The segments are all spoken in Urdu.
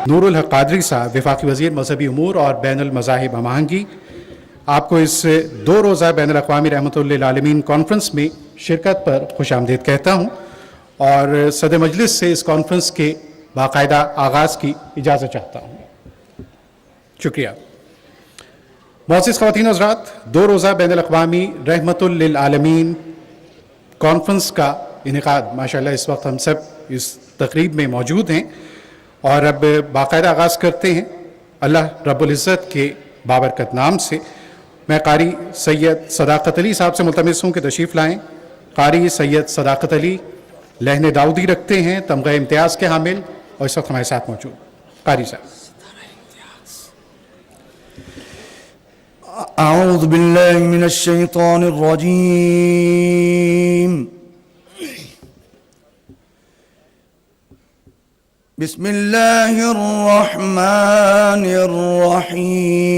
نور الحق قادری صاحب وفاقی وزیر مذہبی امور اور بین المذاہب ہم آہنگی، آپ کو اس 2 روزہ بین الاقوامی رحمۃ للعالمین کانفرنس میں شرکت پر خوش آمدید کہتا ہوں اور صدر مجلس سے اس کانفرنس کے باقاعدہ آغاز کی اجازت چاہتا ہوں۔ شکریہ۔ معزز خواتین و حضرات، 2 روزہ بین الاقوامی رحمۃ للعالمین کانفرنس کا انعقاد ماشاءاللہ اس وقت ہم سب اس تقریب میں موجود ہیں اور اب باقاعدہ آغاز کرتے ہیں۔ اللہ رب العزت کے بابرکت نام سے میں قاری سید صداقت علی صاحب سے ملتمس ہوں کہ تشریف لائیں۔ قاری سید صداقت علی لہن داؤدی رکھتے ہیں، تمغہ امتیاز کے حامل، اور اس وقت ہمارے ساتھ موجود۔ قاری صاحب۔ اعوذ باللہ من الشیطان الرجیم، بسم اللہ الرحمن الرحیم۔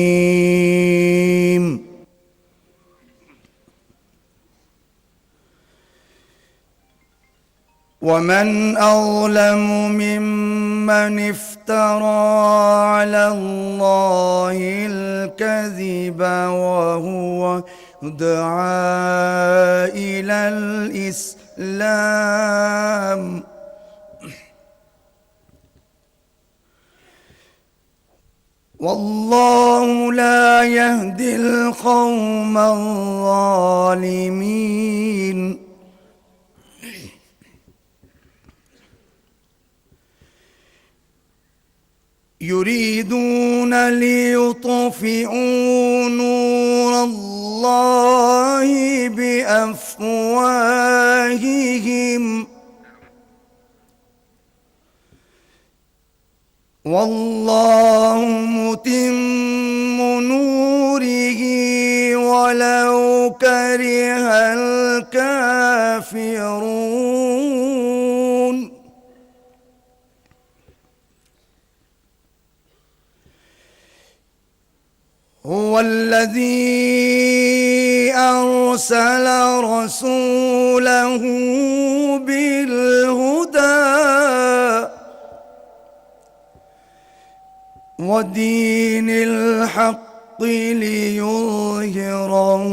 ومن أظلم ممن افترى على الله الكذب وهو يدعى إلى الإسلام والله لا يهدي القوم الظالمين۔ يريدون ليطفئوا نور الله بأفواههم والله متم نوره ولو كره الكافرون۔ هو الذي أرسل رسوله بالهدى ودين الحق ليظهره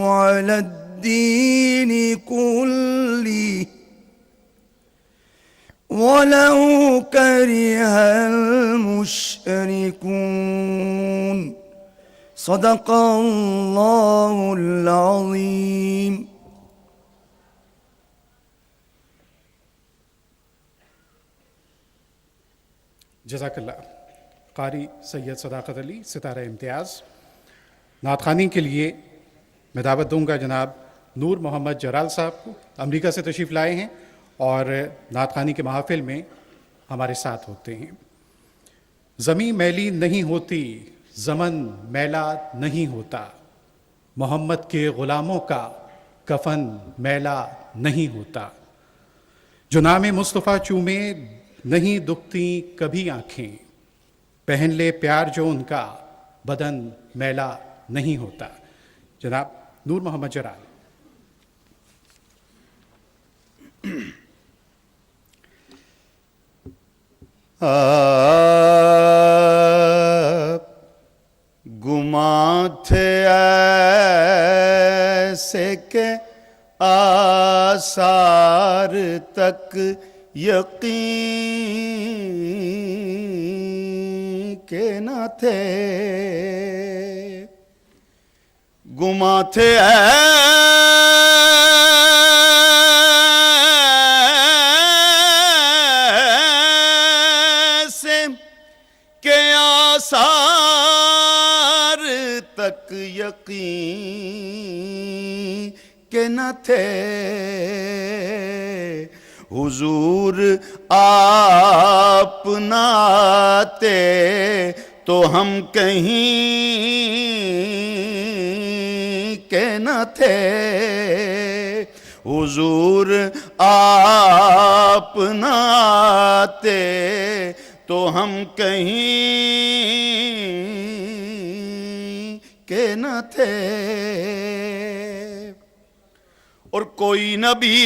على الدين كله ولو كره المشركون۔ صدق اللہ العظیم۔ جزاک اللہ۔ قاری سید صداقت علی ستارہ امتیاز۔ نعت خوانی کے لیے میں دعوت دوں گا جناب نور محمد جلال صاحب کو، امریکہ سے تشریف لائے ہیں اور نعت خوانی کے محافل میں ہمارے ساتھ ہوتے ہیں۔ زمین میلی نہیں ہوتی، زمن میلا نہیں ہوتا، محمد کے غلاموں کا کفن میلا نہیں ہوتا، جو نام مصطفیٰ چومے نہیں دکھتی کبھی آنکھیں، پہن لے پیار جو ان کا بدن میلا نہیں ہوتا۔ جناب نور محمد جلال۔ گماں تھے ایسے کہ آثار تک یقین کے نہ تھے، گماں تھے ایسے کہ آثار تک یقین کے نہ تھے، حضور آپ نہ آتے تو ہم کہیں کے نہ تھے، حضور آپ نہ آتے تو ہم کہیں کے نہ تھے، اور کوئی نبی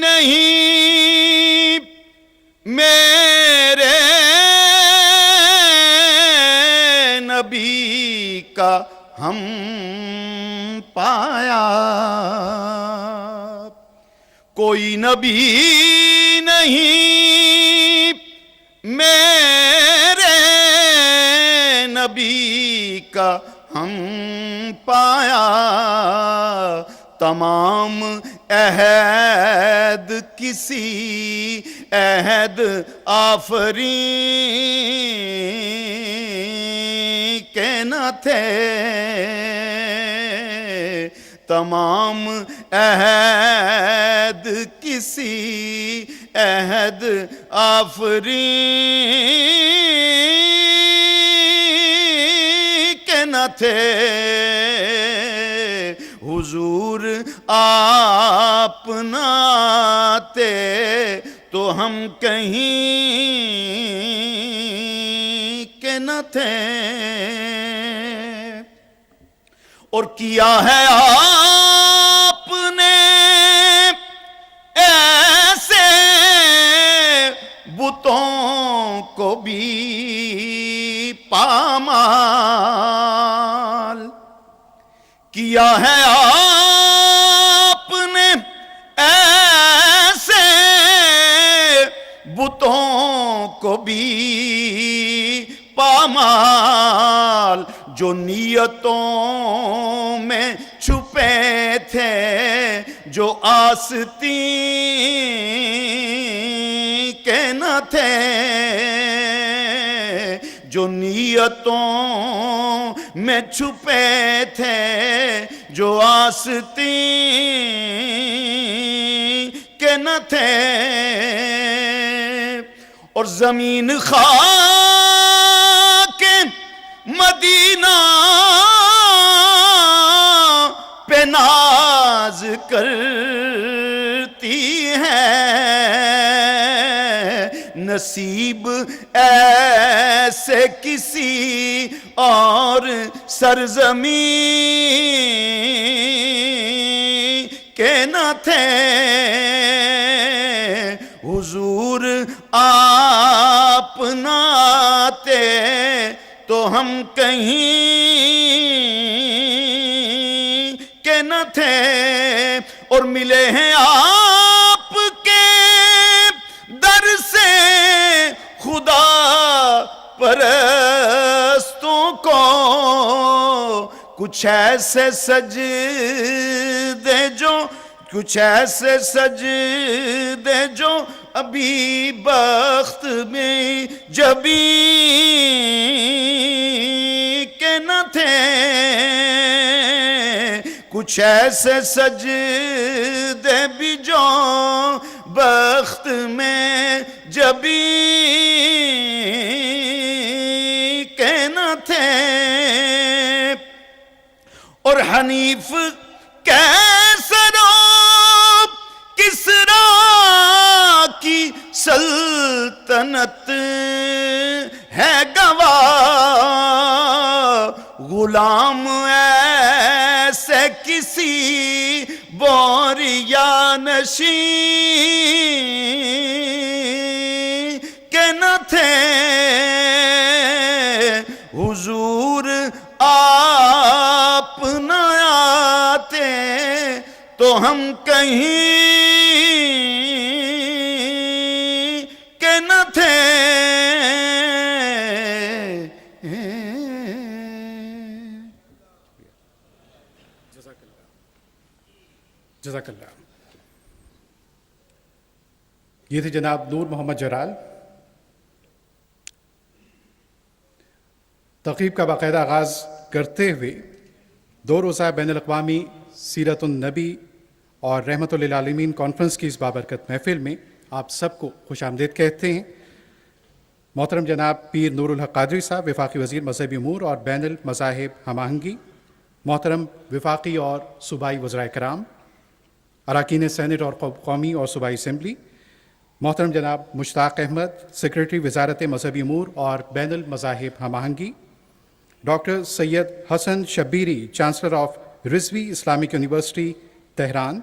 نہیں میرے ہم پایا. کوئی نبی نہیں میرے نبی کا ہم پایا. تمام عہد کسی عہد آفری کے نہ تھے. تمام عہد کسی عہد آفری کے نہ تھے. حضور آپ نہ آتے تو ہم کہیں کے نہ تھے. اور کیا ہے آپ نے ایسے بتوں کو بھی پامال. کیا ہے آپ نے ایسے بتوں کو بھی پامال جو نیتوں میں چھپے تھے جو آستین کے نہ تھے. جو نیتوں میں چھپے تھے جو آستین کے نہ تھے. اور زمین خاک مدینہ پہ ناز کرتی ہے. نصیب ایسے کسی اور سرزمین کے نہ تھے. حضور آپ نہ آتے تو ہم کہیں کے نہ تھے. اور ملے ہیں آپ کے در سے خدا پرستوں کو کچھ ایسے سجدے جو ابھی بخت میں جبھی کے نہ تھے. کچھ ایسے سجدے بھی جو بخت میں جبھی کے نہ تھے. اور حنیف کیسر و کسریٰ کی سلطنت ہے گواہ. غلام ایسے کسی بوریا نشین کے نہ تھے. حضور آپ نہ آتے تو ہم کہیں کے نہ تھے. جزاک اللہ. یہ تھے جناب نور محمد جلال. تقریب کا باقاعدہ آغاز کرتے ہوئے 2 روزہ بین الاقوامی سیرت النبی اور رحمت للعالمین کانفرنس کی اس بابرکت محفل میں آپ سب کو خوش آمدید کہتے ہیں. محترم جناب پیر نور الحق قادری صاحب وفاقی وزیر مذہبی امور اور بین المذاہب ہم آہنگی، محترم وفاقی اور صوبائی وزراء کرام، اراکین سینٹ اور قومی اور صوبائی اسمبلی، محترم جناب مشتاق احمد سیکریٹری وزارت مذہبی امور اور بین المذاہب ہم آہنگی، doctor Syed Hasan Shabbiri chancellor of Razavi Islamic University Tehran,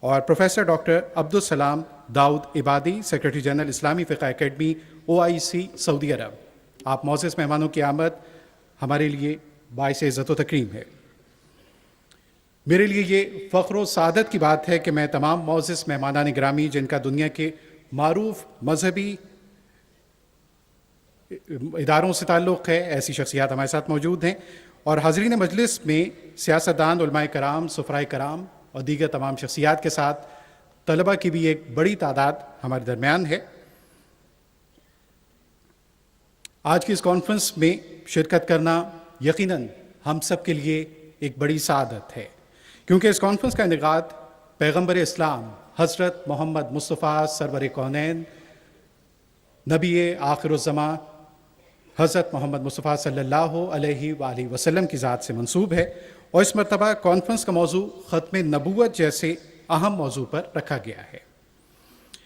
اور professor doctor Abdussalam Dawood Abadi secretary general اسلامی فقہ اکیڈمی OIC سعودی عرب. آپ معزز مہمانوں کی آمد ہمارے لیے باعث عزت و تکریم ہے۔ میرے لیے یہ فخر و سعادت کی بات ہے کہ میں تمام معزز مہمانان گرامی جن کا دنیا کے معروف مذہبی اداروں سے تعلق ہے، ایسی شخصیات ہمارے ساتھ موجود ہیں، اور حاضرین مجلس میں سیاستدان، علماء کرام، سفراء کرام اور دیگر تمام شخصیات کے ساتھ طلبہ کی بھی ایک بڑی تعداد ہمارے درمیان ہے۔ آج کی اس کانفرنس میں شرکت کرنا یقیناً ہم سب کے لیے ایک بڑی سعادت ہے، کیونکہ اس کانفرنس کا انعقاد پیغمبر اسلام حضرت محمد مصطفیٰ سرور کونین، نبی آخر الزماں حضرت محمد مصطفیٰ صلی اللہ علیہ وآلہ وسلم کی ذات سے منسوب ہے، اور اس مرتبہ کانفرنس کا موضوع ختم نبوت جیسے اہم موضوع پر رکھا گیا ہے۔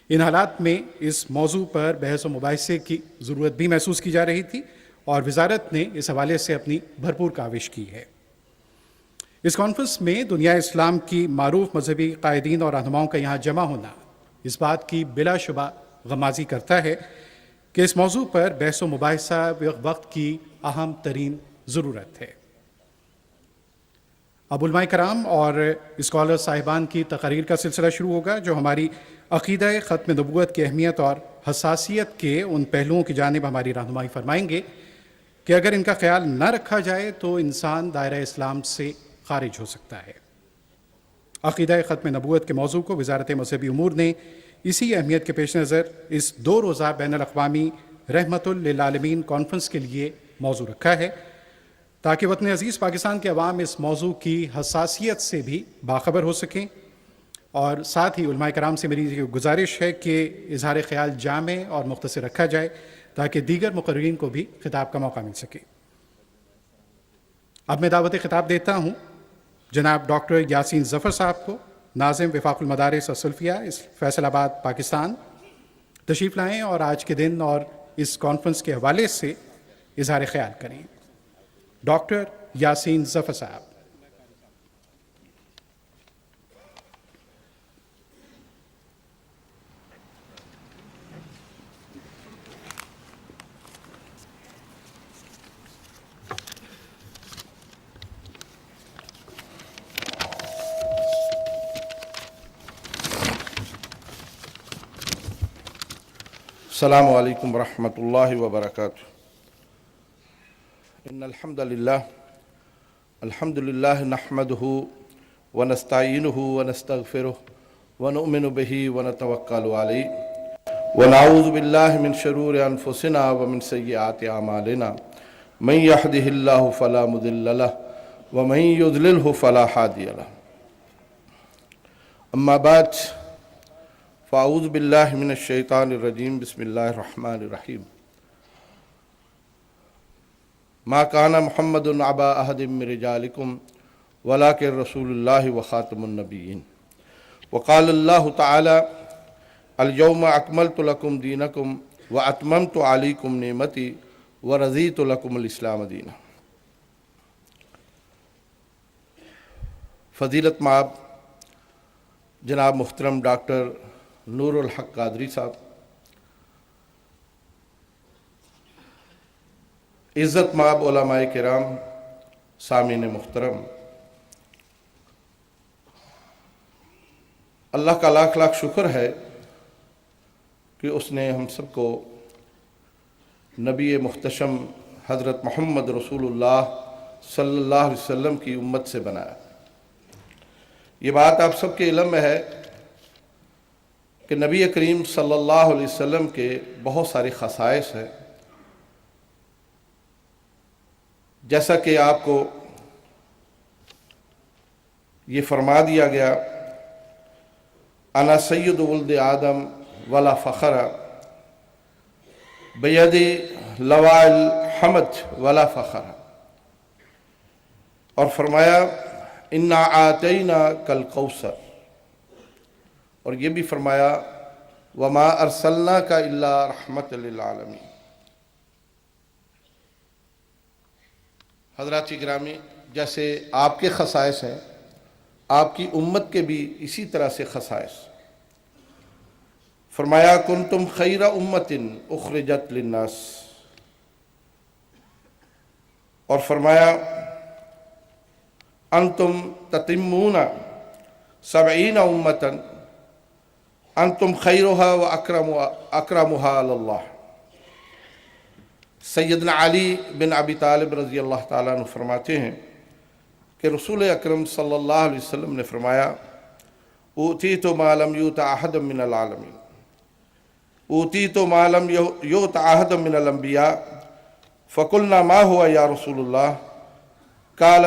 ان حالات میں اس موضوع پر بحث و مباحثے کی ضرورت بھی محسوس کی جا رہی تھی، اور وزارت نے اس حوالے سے اپنی بھرپور کاوش کی ہے۔ اس کانفرنس میں دنیا اسلام کی معروف مذہبی قائدین اور رہنماؤں کا یہاں جمع ہونا اس بات کی بلا شبہ غمازی کرتا ہے کہ اس موضوع پر بحث و مباحثہ وقت کی اہم ترین ضرورت ہے۔ اب علماء کرام اور اسکالر صاحبان کی تقاریر کا سلسلہ شروع ہوگا، جو ہماری عقیدہ ختم نبوت کی اہمیت اور حساسیت کے ان پہلوؤں کی جانب ہماری رہنمائی فرمائیں گے کہ اگر ان کا خیال نہ رکھا جائے تو انسان دائرہ اسلام سے خارج ہو سکتا ہے۔ عقیدہ ختم نبوت کے موضوع کو وزارت مذہبی امور نے اسی اہمیت کے پیش نظر اس 2 روزہ بین الاقوامی رحمت للعالمین کانفرنس کے لیے موضوع رکھا ہے، تاکہ وطن عزیز پاکستان کے عوام اس موضوع کی حساسیت سے بھی باخبر ہو سکیں، اور ساتھ ہی علماء کرام سے میری یہ گزارش ہے کہ اظہار خیال جامع اور مختصر رکھا جائے تاکہ دیگر مقررین کو بھی خطاب کا موقع مل سکے۔ اب میں دعوت خطاب دیتا ہوں جناب ڈاکٹر یاسین ظفر صاحب کو، ناظم وفاق المدارس السلفیہ فیصل آباد پاکستان۔ تشریف لائیں اور آج کے دن اور اس کانفرنس کے حوالے سے اظہار خیال کریں۔ ڈاکٹر یاسین ظفر صاحب۔ السلام علیکم ورحمۃ اللہ وبرکاتہ۔ ان الحمد للہ نحمده ونستعینه ونستغفره ونؤمن به ونتوکل علیہ ونعوذ باللہ من شرور انفسنا ومن سیئات اعمالنا من یهده اللہ فلا مضل له ومن یضللہ فلا ہادی له۔ اما بعد فاعوذ باللہ من الشیطان الرجیم، بسم اللہ الرحمن الرحیم۔ ما کان محمد ابا احد من رجالکم ولکن رسول اللہ وخاتم النبیین۔ وقال اللہ تعالی الیوم اکملت لکم دینکم واتممت علیکم نعمتی ورضیت لکم الاسلام دینا۔ فضیلت مآب جناب محترم ڈاکٹر نور الحق قادری صاحب، عزت مآب علماء کرام، سامعین محترم، اللہ کا لاکھ لاکھ شکر ہے کہ اس نے ہم سب کو نبی محتشم حضرت محمد رسول اللہ صلی اللہ علیہ وسلم کی امت سے بنایا۔ یہ بات آپ سب کے علم میں ہے کہ نبی کریم صلی اللہ علیہ وسلم کے بہت سارے خصائص ہیں، جیسا کہ آپ کو یہ فرما دیا گیا، انا سید ولد آدم ولا فخر بیدی لواء الحمد ولا فخر، اور فرمایا انا آتیناک الکوثر، اور یہ بھی فرمایا وما ارسلناک الا رحمت للعالمین۔ حضرات گرامی، جیسے آپ کے خصائص ہیں، آپ کی امت کے بھی اسی طرح سے خصائص۔ فرمایا کنتم خیر امت اخرجت للناس، اور فرمایا انتم تتمون سبعین امتن انتم خیرها و اکرمها اللہ۔ سیدنا علی بن ابی طالب رضی اللہ تعالیٰ عنہ فرماتے ہیں کہ رسول اکرم صلی اللہ علیہ وسلم نے فرمایا اوتیت ما لم یؤت احد من العالمین، اوتیت ما لم یؤت احد من الانبیاء، فقلنا ما ہوا یا رسول اللہ، قال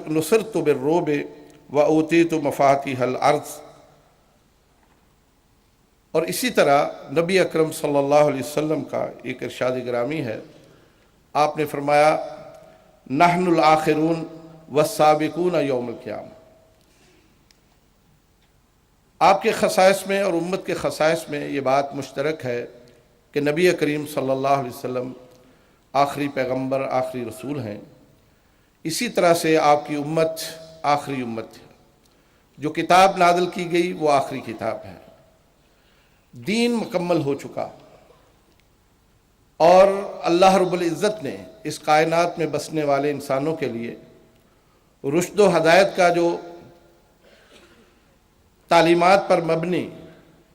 نصرت بالرعب واوتیت مفاتیح الارض۔ اور اسی طرح نبی اکرم صلی اللہ علیہ وسلم کا ایک ارشاد گرامی ہے، آپ نے فرمایا نحن الآخرون والسابقون یوم القیامہ۔ آپ کے خصائص میں اور امت کے خصائص میں یہ بات مشترک ہے کہ نبی کریم صلی اللہ علیہ وسلم آخری پیغمبر، آخری رسول ہیں۔ اسی طرح سے آپ کی امت آخری امت ہے، جو کتاب نازل کی گئی وہ آخری کتاب ہے، دین مکمل ہو چکا، اور اللہ رب العزت نے اس کائنات میں بسنے والے انسانوں کے لیے رشد و ہدایت کا جو تعلیمات پر مبنی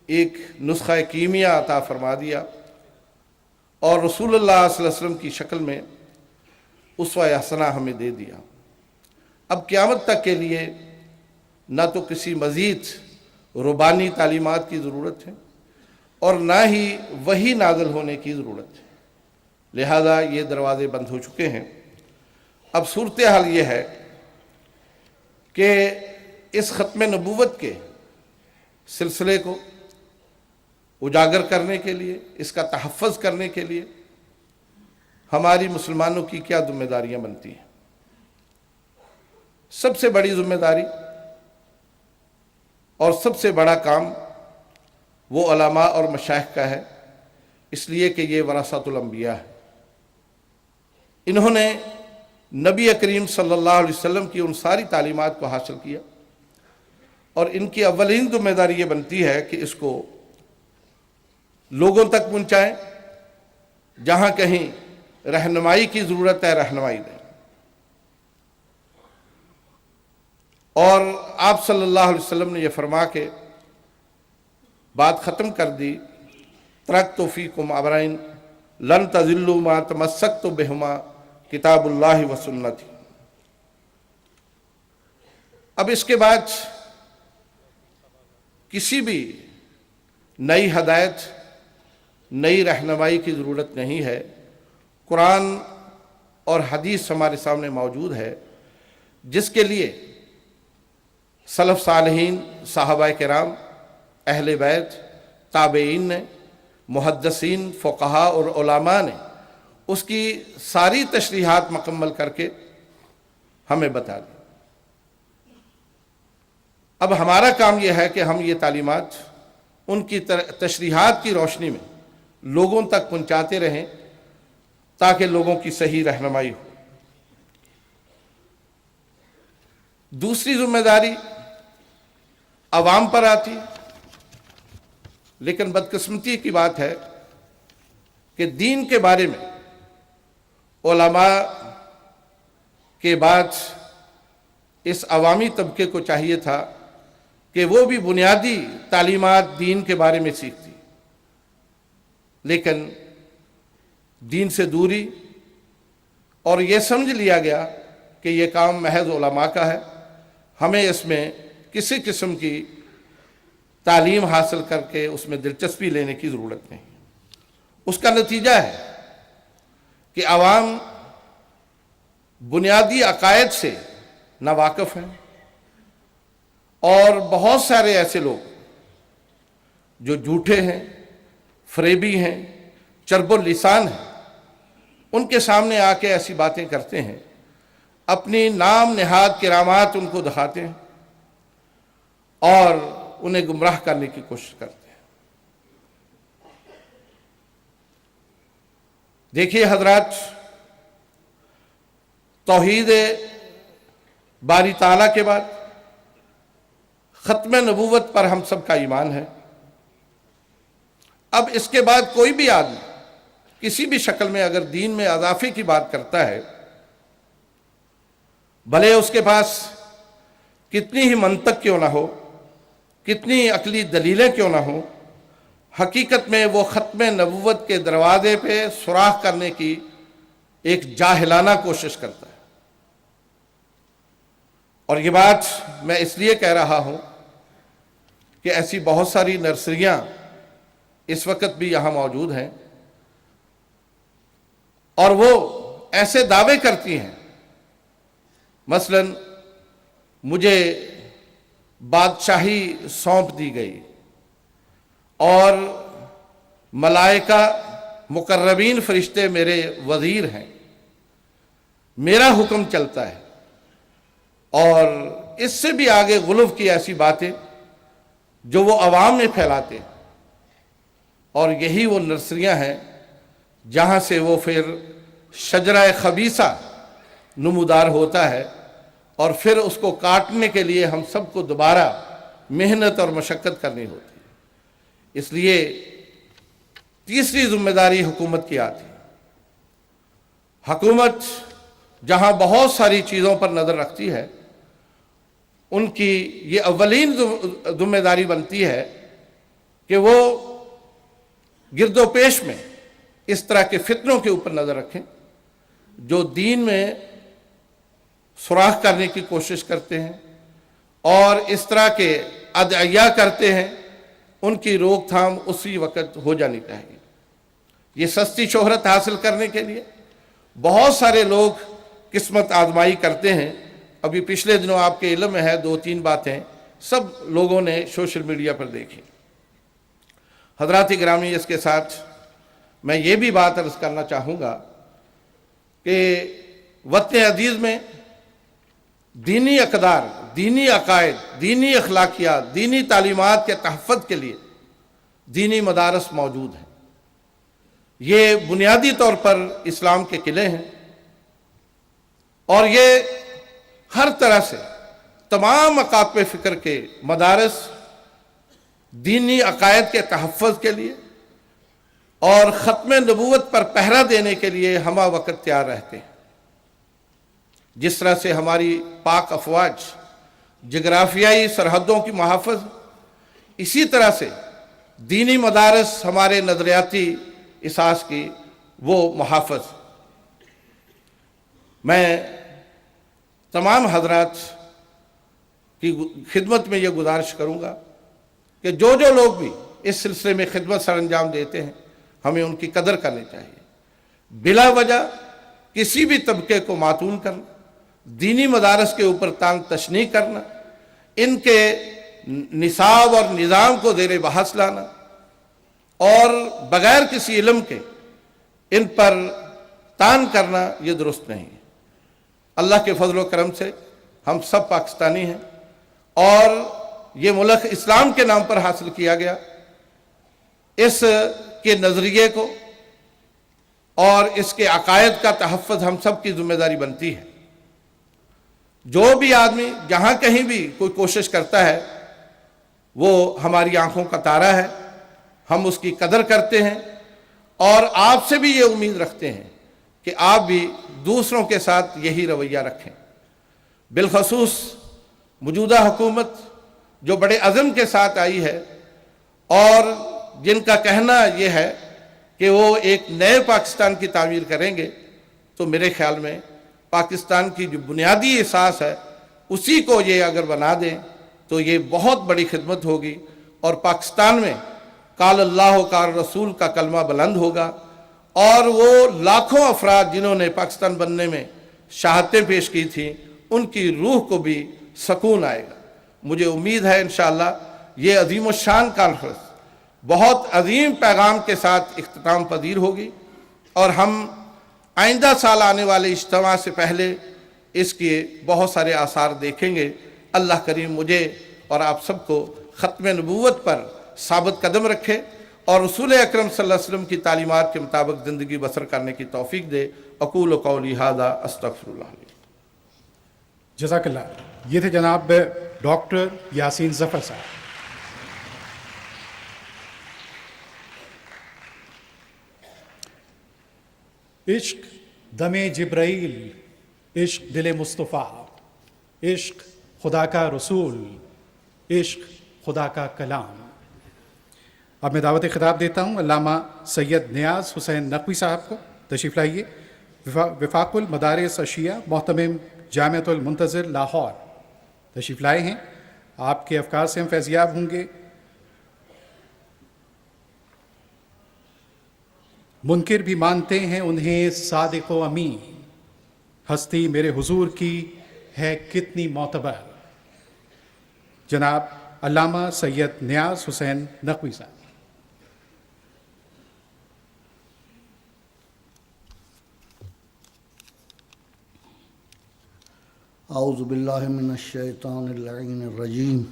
ایک نسخہ کیمیا عطا فرما دیا، اور رسول اللہ صلی اللہ علیہ وسلم کی شکل میں اسوہ حسنہ ہمیں دے دیا۔ اب قیامت تک کے لیے نہ تو کسی مزید ربانی تعلیمات کی ضرورت ہے اور نہ ہی وحی نازل ہونے کی ضرورت ہے، لہذا یہ دروازے بند ہو چکے ہیں۔ اب صورتحال یہ ہے کہ اس ختم نبوت کے سلسلے کو اجاگر کرنے کے لیے، اس کا تحفظ کرنے کے لیے ہماری مسلمانوں کی کیا ذمہ داریاں بنتی ہیں؟ سب سے بڑی ذمہ داری اور سب سے بڑا کام وہ علماء اور مشائخ کا ہے، اس لیے کہ یہ ورثۃ الانبیاء ہے۔ انہوں نے نبی کریم صلی اللہ علیہ وسلم کی ان ساری تعلیمات کو حاصل کیا، اور ان کی اولین ذمہ داری یہ بنتی ہے کہ اس کو لوگوں تک پہنچائیں، جہاں کہیں رہنمائی کی ضرورت ہے رہنمائی دیں۔ اور آپ صلی اللہ علیہ وسلم نے یہ فرما کے بات ختم کر دی، ترکت فیکم امرین لن تضلوا ما تمسکتم بہما کتاب اللہ و سنتی۔ اب اس کے بعد کسی بھی نئی ہدایت، نئی رہنمائی کی ضرورت نہیں ہے۔ قرآن اور حدیث ہمارے سامنے موجود ہے، جس کے لیے سلف صالحین، صحابہ کرام، اہل بیت، تابعین نے، محدثین، فقہاء اور علماء نے اس کی ساری تشریحات مکمل کر کے ہمیں بتا دی۔ اب ہمارا کام یہ ہے کہ ہم یہ تعلیمات ان کی تشریحات کی روشنی میں لوگوں تک پہنچاتے رہیں، تاکہ لوگوں کی صحیح رہنمائی ہو۔ دوسری ذمہ داری عوام پر آتی ہے، لیکن بدقسمتی کی بات ہے کہ دین کے بارے میں علماء کے بعد اس عوامی طبقے کو چاہیے تھا کہ وہ بھی بنیادی تعلیمات دین کے بارے میں سیکھتی، لیکن دین سے دوری، اور یہ سمجھ لیا گیا کہ یہ کام محض علماء کا ہے، ہمیں اس میں کسی قسم کی تعلیم حاصل کر کے اس میں دلچسپی لینے کی ضرورت نہیں۔ اس کا نتیجہ ہے کہ عوام بنیادی عقائد سے ناواقف ہیں، اور بہت سارے ایسے لوگ جو جھوٹے ہیں، فریبی ہیں، چرب اللسان ہیں، ان کے سامنے آ کے ایسی باتیں کرتے ہیں، اپنی نام نہاد کرامات ان کو دکھاتے ہیں اور انہیں گمراہ کرنے کی کوشش کرتے ہیں۔ دیکھیے حضرات، توحید باری تعالیٰ کے بعد ختم نبوت پر ہم سب کا ایمان ہے۔ اب اس کے بعد کوئی بھی آدمی کسی بھی شکل میں اگر دین میں اضافے کی بات کرتا ہے، بھلے اس کے پاس کتنی ہی منطق کیوں نہ ہو، کتنی عقلی دلیلیں کیوں نہ ہوں، حقیقت میں وہ ختم نبوت کے دروازے پہ سوراخ کرنے کی ایک جاہلانہ کوشش کرتا ہے۔ اور یہ بات میں اس لیے کہہ رہا ہوں کہ ایسی بہت ساری نرسریاں اس وقت بھی یہاں موجود ہیں اور وہ ایسے دعوے کرتی ہیں، مثلا مجھے بادشاہی سونپ دی گئی اور ملائکہ مقربین فرشتے میرے وزیر ہیں، میرا حکم چلتا ہے، اور اس سے بھی آگے غلو کی ایسی باتیں جو وہ عوام میں پھیلاتے ہیں۔ اور یہی وہ نرسریاں ہیں جہاں سے وہ پھر شجرہ خبیثہ نمودار ہوتا ہے، اور پھر اس کو کاٹنے کے لیے ہم سب کو دوبارہ محنت اور مشقت کرنی ہوتی ہے۔ اس لیے تیسری ذمہ داری حکومت کی آتی ہے۔ حکومت جہاں بہت ساری چیزوں پر نظر رکھتی ہے، ان کی یہ اولین ذمہ داری بنتی ہے کہ وہ گرد و پیش میں اس طرح کے فتنوں کے اوپر نظر رکھیں جو دین میں سوراخ کرنے کی کوشش کرتے ہیں اور اس طرح کے ادعیہ کرتے ہیں، ان کی روک تھام اسی وقت ہو جانی چاہیے۔ یہ سستی شہرت حاصل کرنے کے لیے بہت سارے لوگ قسمت آزمائی کرتے ہیں۔ ابھی پچھلے دنوں آپ کے علم میں ہے 2-3 باتیں سب لوگوں نے سوشل میڈیا پر دیکھی۔ حضرات گرامی، اس کے ساتھ میں یہ بھی بات عرض کرنا چاہوں گا کہ وطن عزیز میں دینی اقدار، دینی عقائد، دینی اخلاقیات، دینی تعلیمات کے تحفظ کے لیے دینی مدارس موجود ہیں۔ یہ بنیادی طور پر اسلام کے قلعے ہیں، اور یہ ہر طرح سے تمام مکاتب فکر کے مدارس دینی عقائد کے تحفظ کے لیے اور ختم نبوت پر پہرا دینے کے لیے ہمہ وقت تیار رہتے ہیں۔ جس طرح سے ہماری پاک افواج جغرافیائی سرحدوں کی محافظ، اسی طرح سے دینی مدارس ہمارے نظریاتی اساس کی وہ محافظ۔ میں تمام حضرات کی خدمت میں یہ گزارش کروں گا کہ جو لوگ بھی اس سلسلے میں خدمت سر انجام دیتے ہیں، ہمیں ان کی قدر کرنی چاہیے۔ بلا وجہ کسی بھی طبقے کو ماتون کرنا، دینی مدارس کے اوپر تانگ تشنیع کرنا، ان کے نصاب اور نظام کو زیر بحث لانا اور بغیر کسی علم کے ان پر تان کرنا، یہ درست نہیں ہے۔ اللہ کے فضل و کرم سے ہم سب پاکستانی ہیں، اور یہ ملک اسلام کے نام پر حاصل کیا گیا۔ اس کے نظریے کو اور اس کے عقائد کا تحفظ ہم سب کی ذمہ داری بنتی ہے۔ جو بھی آدمی جہاں کہیں بھی کوئی کوشش کرتا ہے، وہ ہماری آنکھوں کا تارا ہے، ہم اس کی قدر کرتے ہیں، اور آپ سے بھی یہ امید رکھتے ہیں کہ آپ بھی دوسروں کے ساتھ یہی رویہ رکھیں۔ بالخصوص موجودہ حکومت جو بڑے عزم کے ساتھ آئی ہے اور جن کا کہنا یہ ہے کہ وہ ایک نئے پاکستان کی تعمیر کریں گے، تو میرے خیال میں پاکستان کی جو بنیادی اساس ہے اسی کو یہ اگر بنا دیں تو یہ بہت بڑی خدمت ہوگی، اور پاکستان میں قال اللہ قال رسول کا کلمہ بلند ہوگا، اور وہ لاکھوں افراد جنہوں نے پاکستان بننے میں شہادتیں پیش کی تھیں، ان کی روح کو بھی سکون آئے گا۔ مجھے امید ہے انشاءاللہ یہ عظیم الشان کانفرنس بہت عظیم پیغام کے ساتھ اختتام پذیر ہوگی، اور ہم آئندہ سال آنے والے اجتماع سے پہلے اس کے بہت سارے آثار دیکھیں گے۔ اللہ کریم مجھے اور آپ سب کو ختم نبوت پر ثابت قدم رکھے اور رسول اکرم صلی اللہ علیہ وسلم کی تعلیمات کے مطابق زندگی بسر کرنے کی توفیق دے۔ اقول قولی ھذا استغفر اللہ لی۔ جزاک اللہ۔ یہ تھے جناب ڈاکٹر یاسین ظفر صاحب۔ عشق دم جبرائیل، عشق دل مصطفیٰ، عشق خدا کا رسول، عشق خدا کا کلام۔ اب میں دعوت خطاب دیتا ہوں علامہ سید نیاز حسین نقوی صاحب کو، تشریف لائیے۔ وفاق المدارس اشیاء، محتمم جامعۃ المنتظر لاہور، تشریف لائے ہیں۔ آپ کے افکار سے ہم فیضیاب ہوں گے۔ منکر بھی مانتے ہیں انہیں صادق و امین، ہستی میرے حضور کی ہے کتنی معتبر۔ جناب علامہ سید نیاز حسین نقوی صاحب۔ اعوذ باللہ من الشیطان اللعین الرجیم،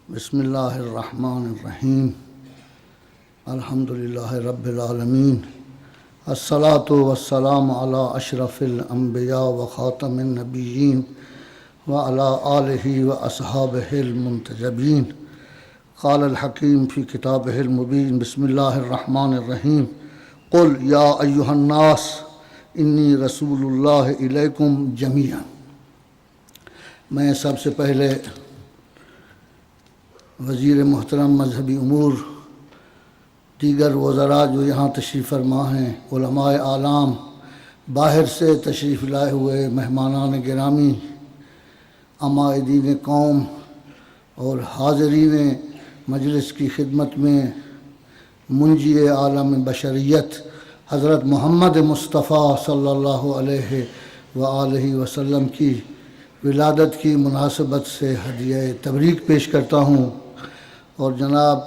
بسم اللہ الرحمن الرحیم، الحمد للہ رب العالمین، الصلاۃ والسلام علی اشرف الانبیاء و خاتم النبیین وعلی آلہ و اصحابہ المنتجبین۔ قال الحکیم فی کتابہ المبین، بسم اللہ الرحمن الرحیم، قل یا ایہا الناس انی رسول اللہ الیکم جمیعا۔ میں سب سے پہلے وزیر محترم مذہبی امور، دیگر وزراء جو یہاں تشریف فرما ہیں، علماء اعلام، باہر سے تشریف لائے ہوئے مہمانان گرامی، عمائدین قوم اور حاضرین مجلس کی خدمت میں منجی عالم بشریت حضرت محمد مصطفیٰ صلی اللہ علیہ وآلہ وسلم کی ولادت کی مناسبت سے ہدیہ تبریک پیش کرتا ہوں، اور جناب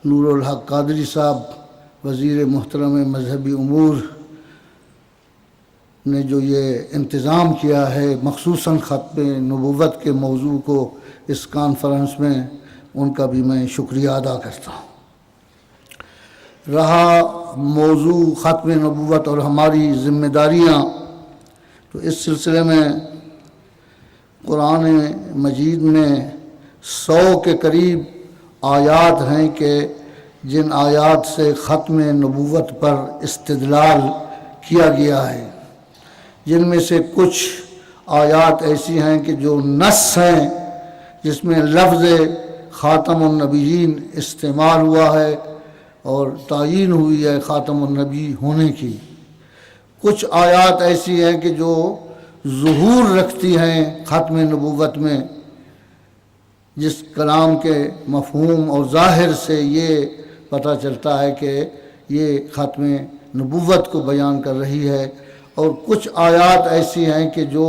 نور الحق قادری صاحب وزیر محترم مذہبی امور نے جو یہ انتظام کیا ہے مخصوصاً ختم نبوت کے موضوع کو اس کانفرنس میں، ان کا بھی میں شکریہ ادا کرتا ہوں۔ رہا موضوع ختم نبوت اور ہماری ذمہ داریاں، تو اس سلسلے میں قرآن مجید میں 100 کے قریب آیات ہیں کہ جن آیات سے ختم نبوت پر استدلال کیا گیا ہے، جن میں سے کچھ آیات ایسی ہیں کہ جو نص ہیں، جس میں لفظ خاتم النبیین استعمال ہوا ہے اور تعیین ہوئی ہے خاتم النبی ہونے کی۔ کچھ آیات ایسی ہیں کہ جو ظہور رکھتی ہیں ختم نبوت میں، جس کلام کے مفہوم اور ظاہر سے یہ پتہ چلتا ہے کہ یہ ختم نبوت کو بیان کر رہی ہے، اور کچھ آیات ایسی ہیں کہ جو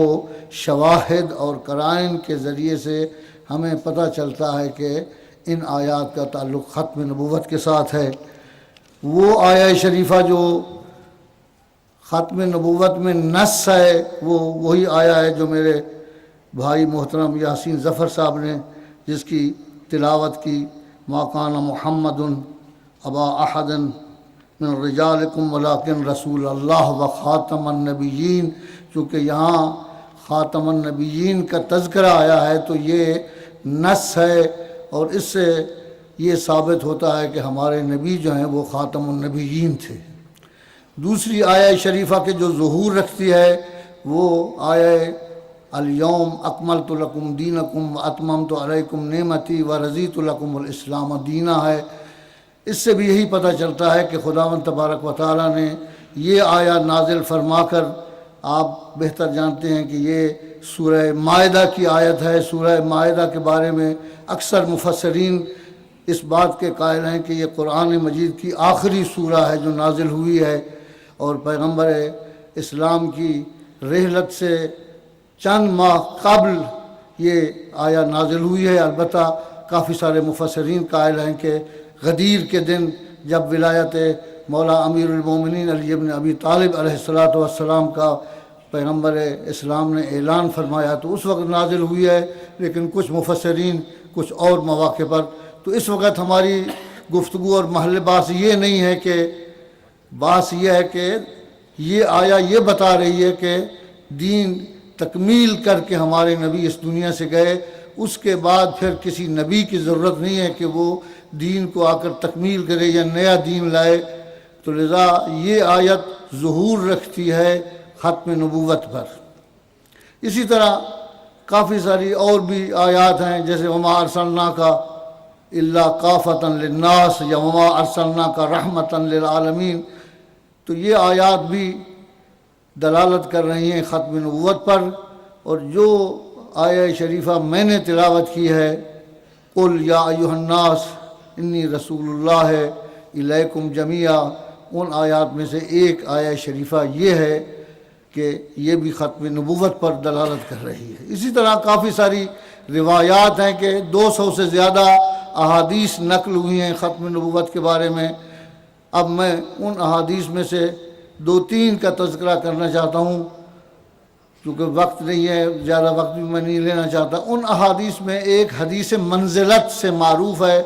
شواہد اور قرائن کے ذریعے سے ہمیں پتہ چلتا ہے کہ ان آیات کا تعلق ختم نبوت کے ساتھ ہے۔ وہ آیہ شریفہ جو ختم نبوت میں نص ہے، وہ وہی آیا ہے جو میرے بھائی محترم یاسین ظفر صاحب نے جس کی تلاوت کی، ما کان محمد ابا احد من رجالکم ولکن رسول اللہ و خاتم النبیین۔ چونکہ یہاں خاتم النبیین کا تذکرہ آیا ہے تو یہ نص ہے، اور اس سے یہ ثابت ہوتا ہے کہ ہمارے نبی جو ہیں وہ خاتم النبیین تھے۔ دوسری آیہ شریفہ کے جو ظہور رکھتی ہے وہ آیہ الیوم اکملت لکم دینکم واتممت علیکم نعمتی ورضیت لکم الاسلام دینا ہے۔ اس سے بھی یہی پتہ چلتا ہے کہ خداوند تبارک و تعالیٰ نے یہ آیہ نازل فرما کر، آپ بہتر جانتے ہیں کہ یہ سورہ مائدہ کی آیت ہے۔ سورہ مائدہ کے بارے میں اکثر مفسرین اس بات کے قائل ہیں کہ یہ قرآن مجید کی آخری سورہ ہے جو نازل ہوئی ہے، اور پیغمبر اسلام کی رحلت سے چند ماہ قبل یہ آیہ نازل ہوئی ہے۔ البتہ کافی سارے مفسرین قائل ہیں کہ غدیر کے دن جب ولایت مولا امیر المومنین علی بن ابی طالب علیہ السلام کا پیغمبر اسلام نے اعلان فرمایا تو اس وقت نازل ہوئی ہے، لیکن کچھ مفسرین کچھ اور مواقع پر۔ تو اس وقت ہماری گفتگو اور محل بحث یہ نہیں ہے، کہ بحث یہ ہے کہ یہ آیہ یہ بتا رہی ہے کہ دین تکمیل کر کے ہمارے نبی اس دنیا سے گئے، اس کے بعد پھر کسی نبی کی ضرورت نہیں ہے کہ وہ دین کو آ کر تکمیل کرے یا نیا دین لائے۔ تو لذا یہ آیت ظہور رکھتی ہے ختم نبوت پر۔ اسی طرح کافی ساری اور بھی آیات ہیں، جیسے وما ارسلناک الا کافۃ للناس یا وما ارسلناک رحمۃ للعالمین. تو یہ آیات بھی دلالت کر رہی ہیں ختم نبوت پر. اور جو آیہ شریفہ میں نے تلاوت کی ہے، قل یا ایھا الناس انی رسول اللہ الیکم جمیعا، ان آیات میں سے ایک آیہ شریفہ یہ ہے کہ یہ بھی ختم نبوت پر دلالت کر رہی ہے. اسی طرح کافی ساری روایات ہیں کہ 200 سے زیادہ احادیث نقل ہوئی ہیں ختم نبوت کے بارے میں. اب میں ان احادیث میں سے 2-3 کا تذکرہ کرنا چاہتا ہوں، کیونکہ وقت نہیں ہے، زیادہ وقت بھی میں نہیں لینا چاہتا. ان احادیث میں ایک حدیث منزلت سے معروف ہے،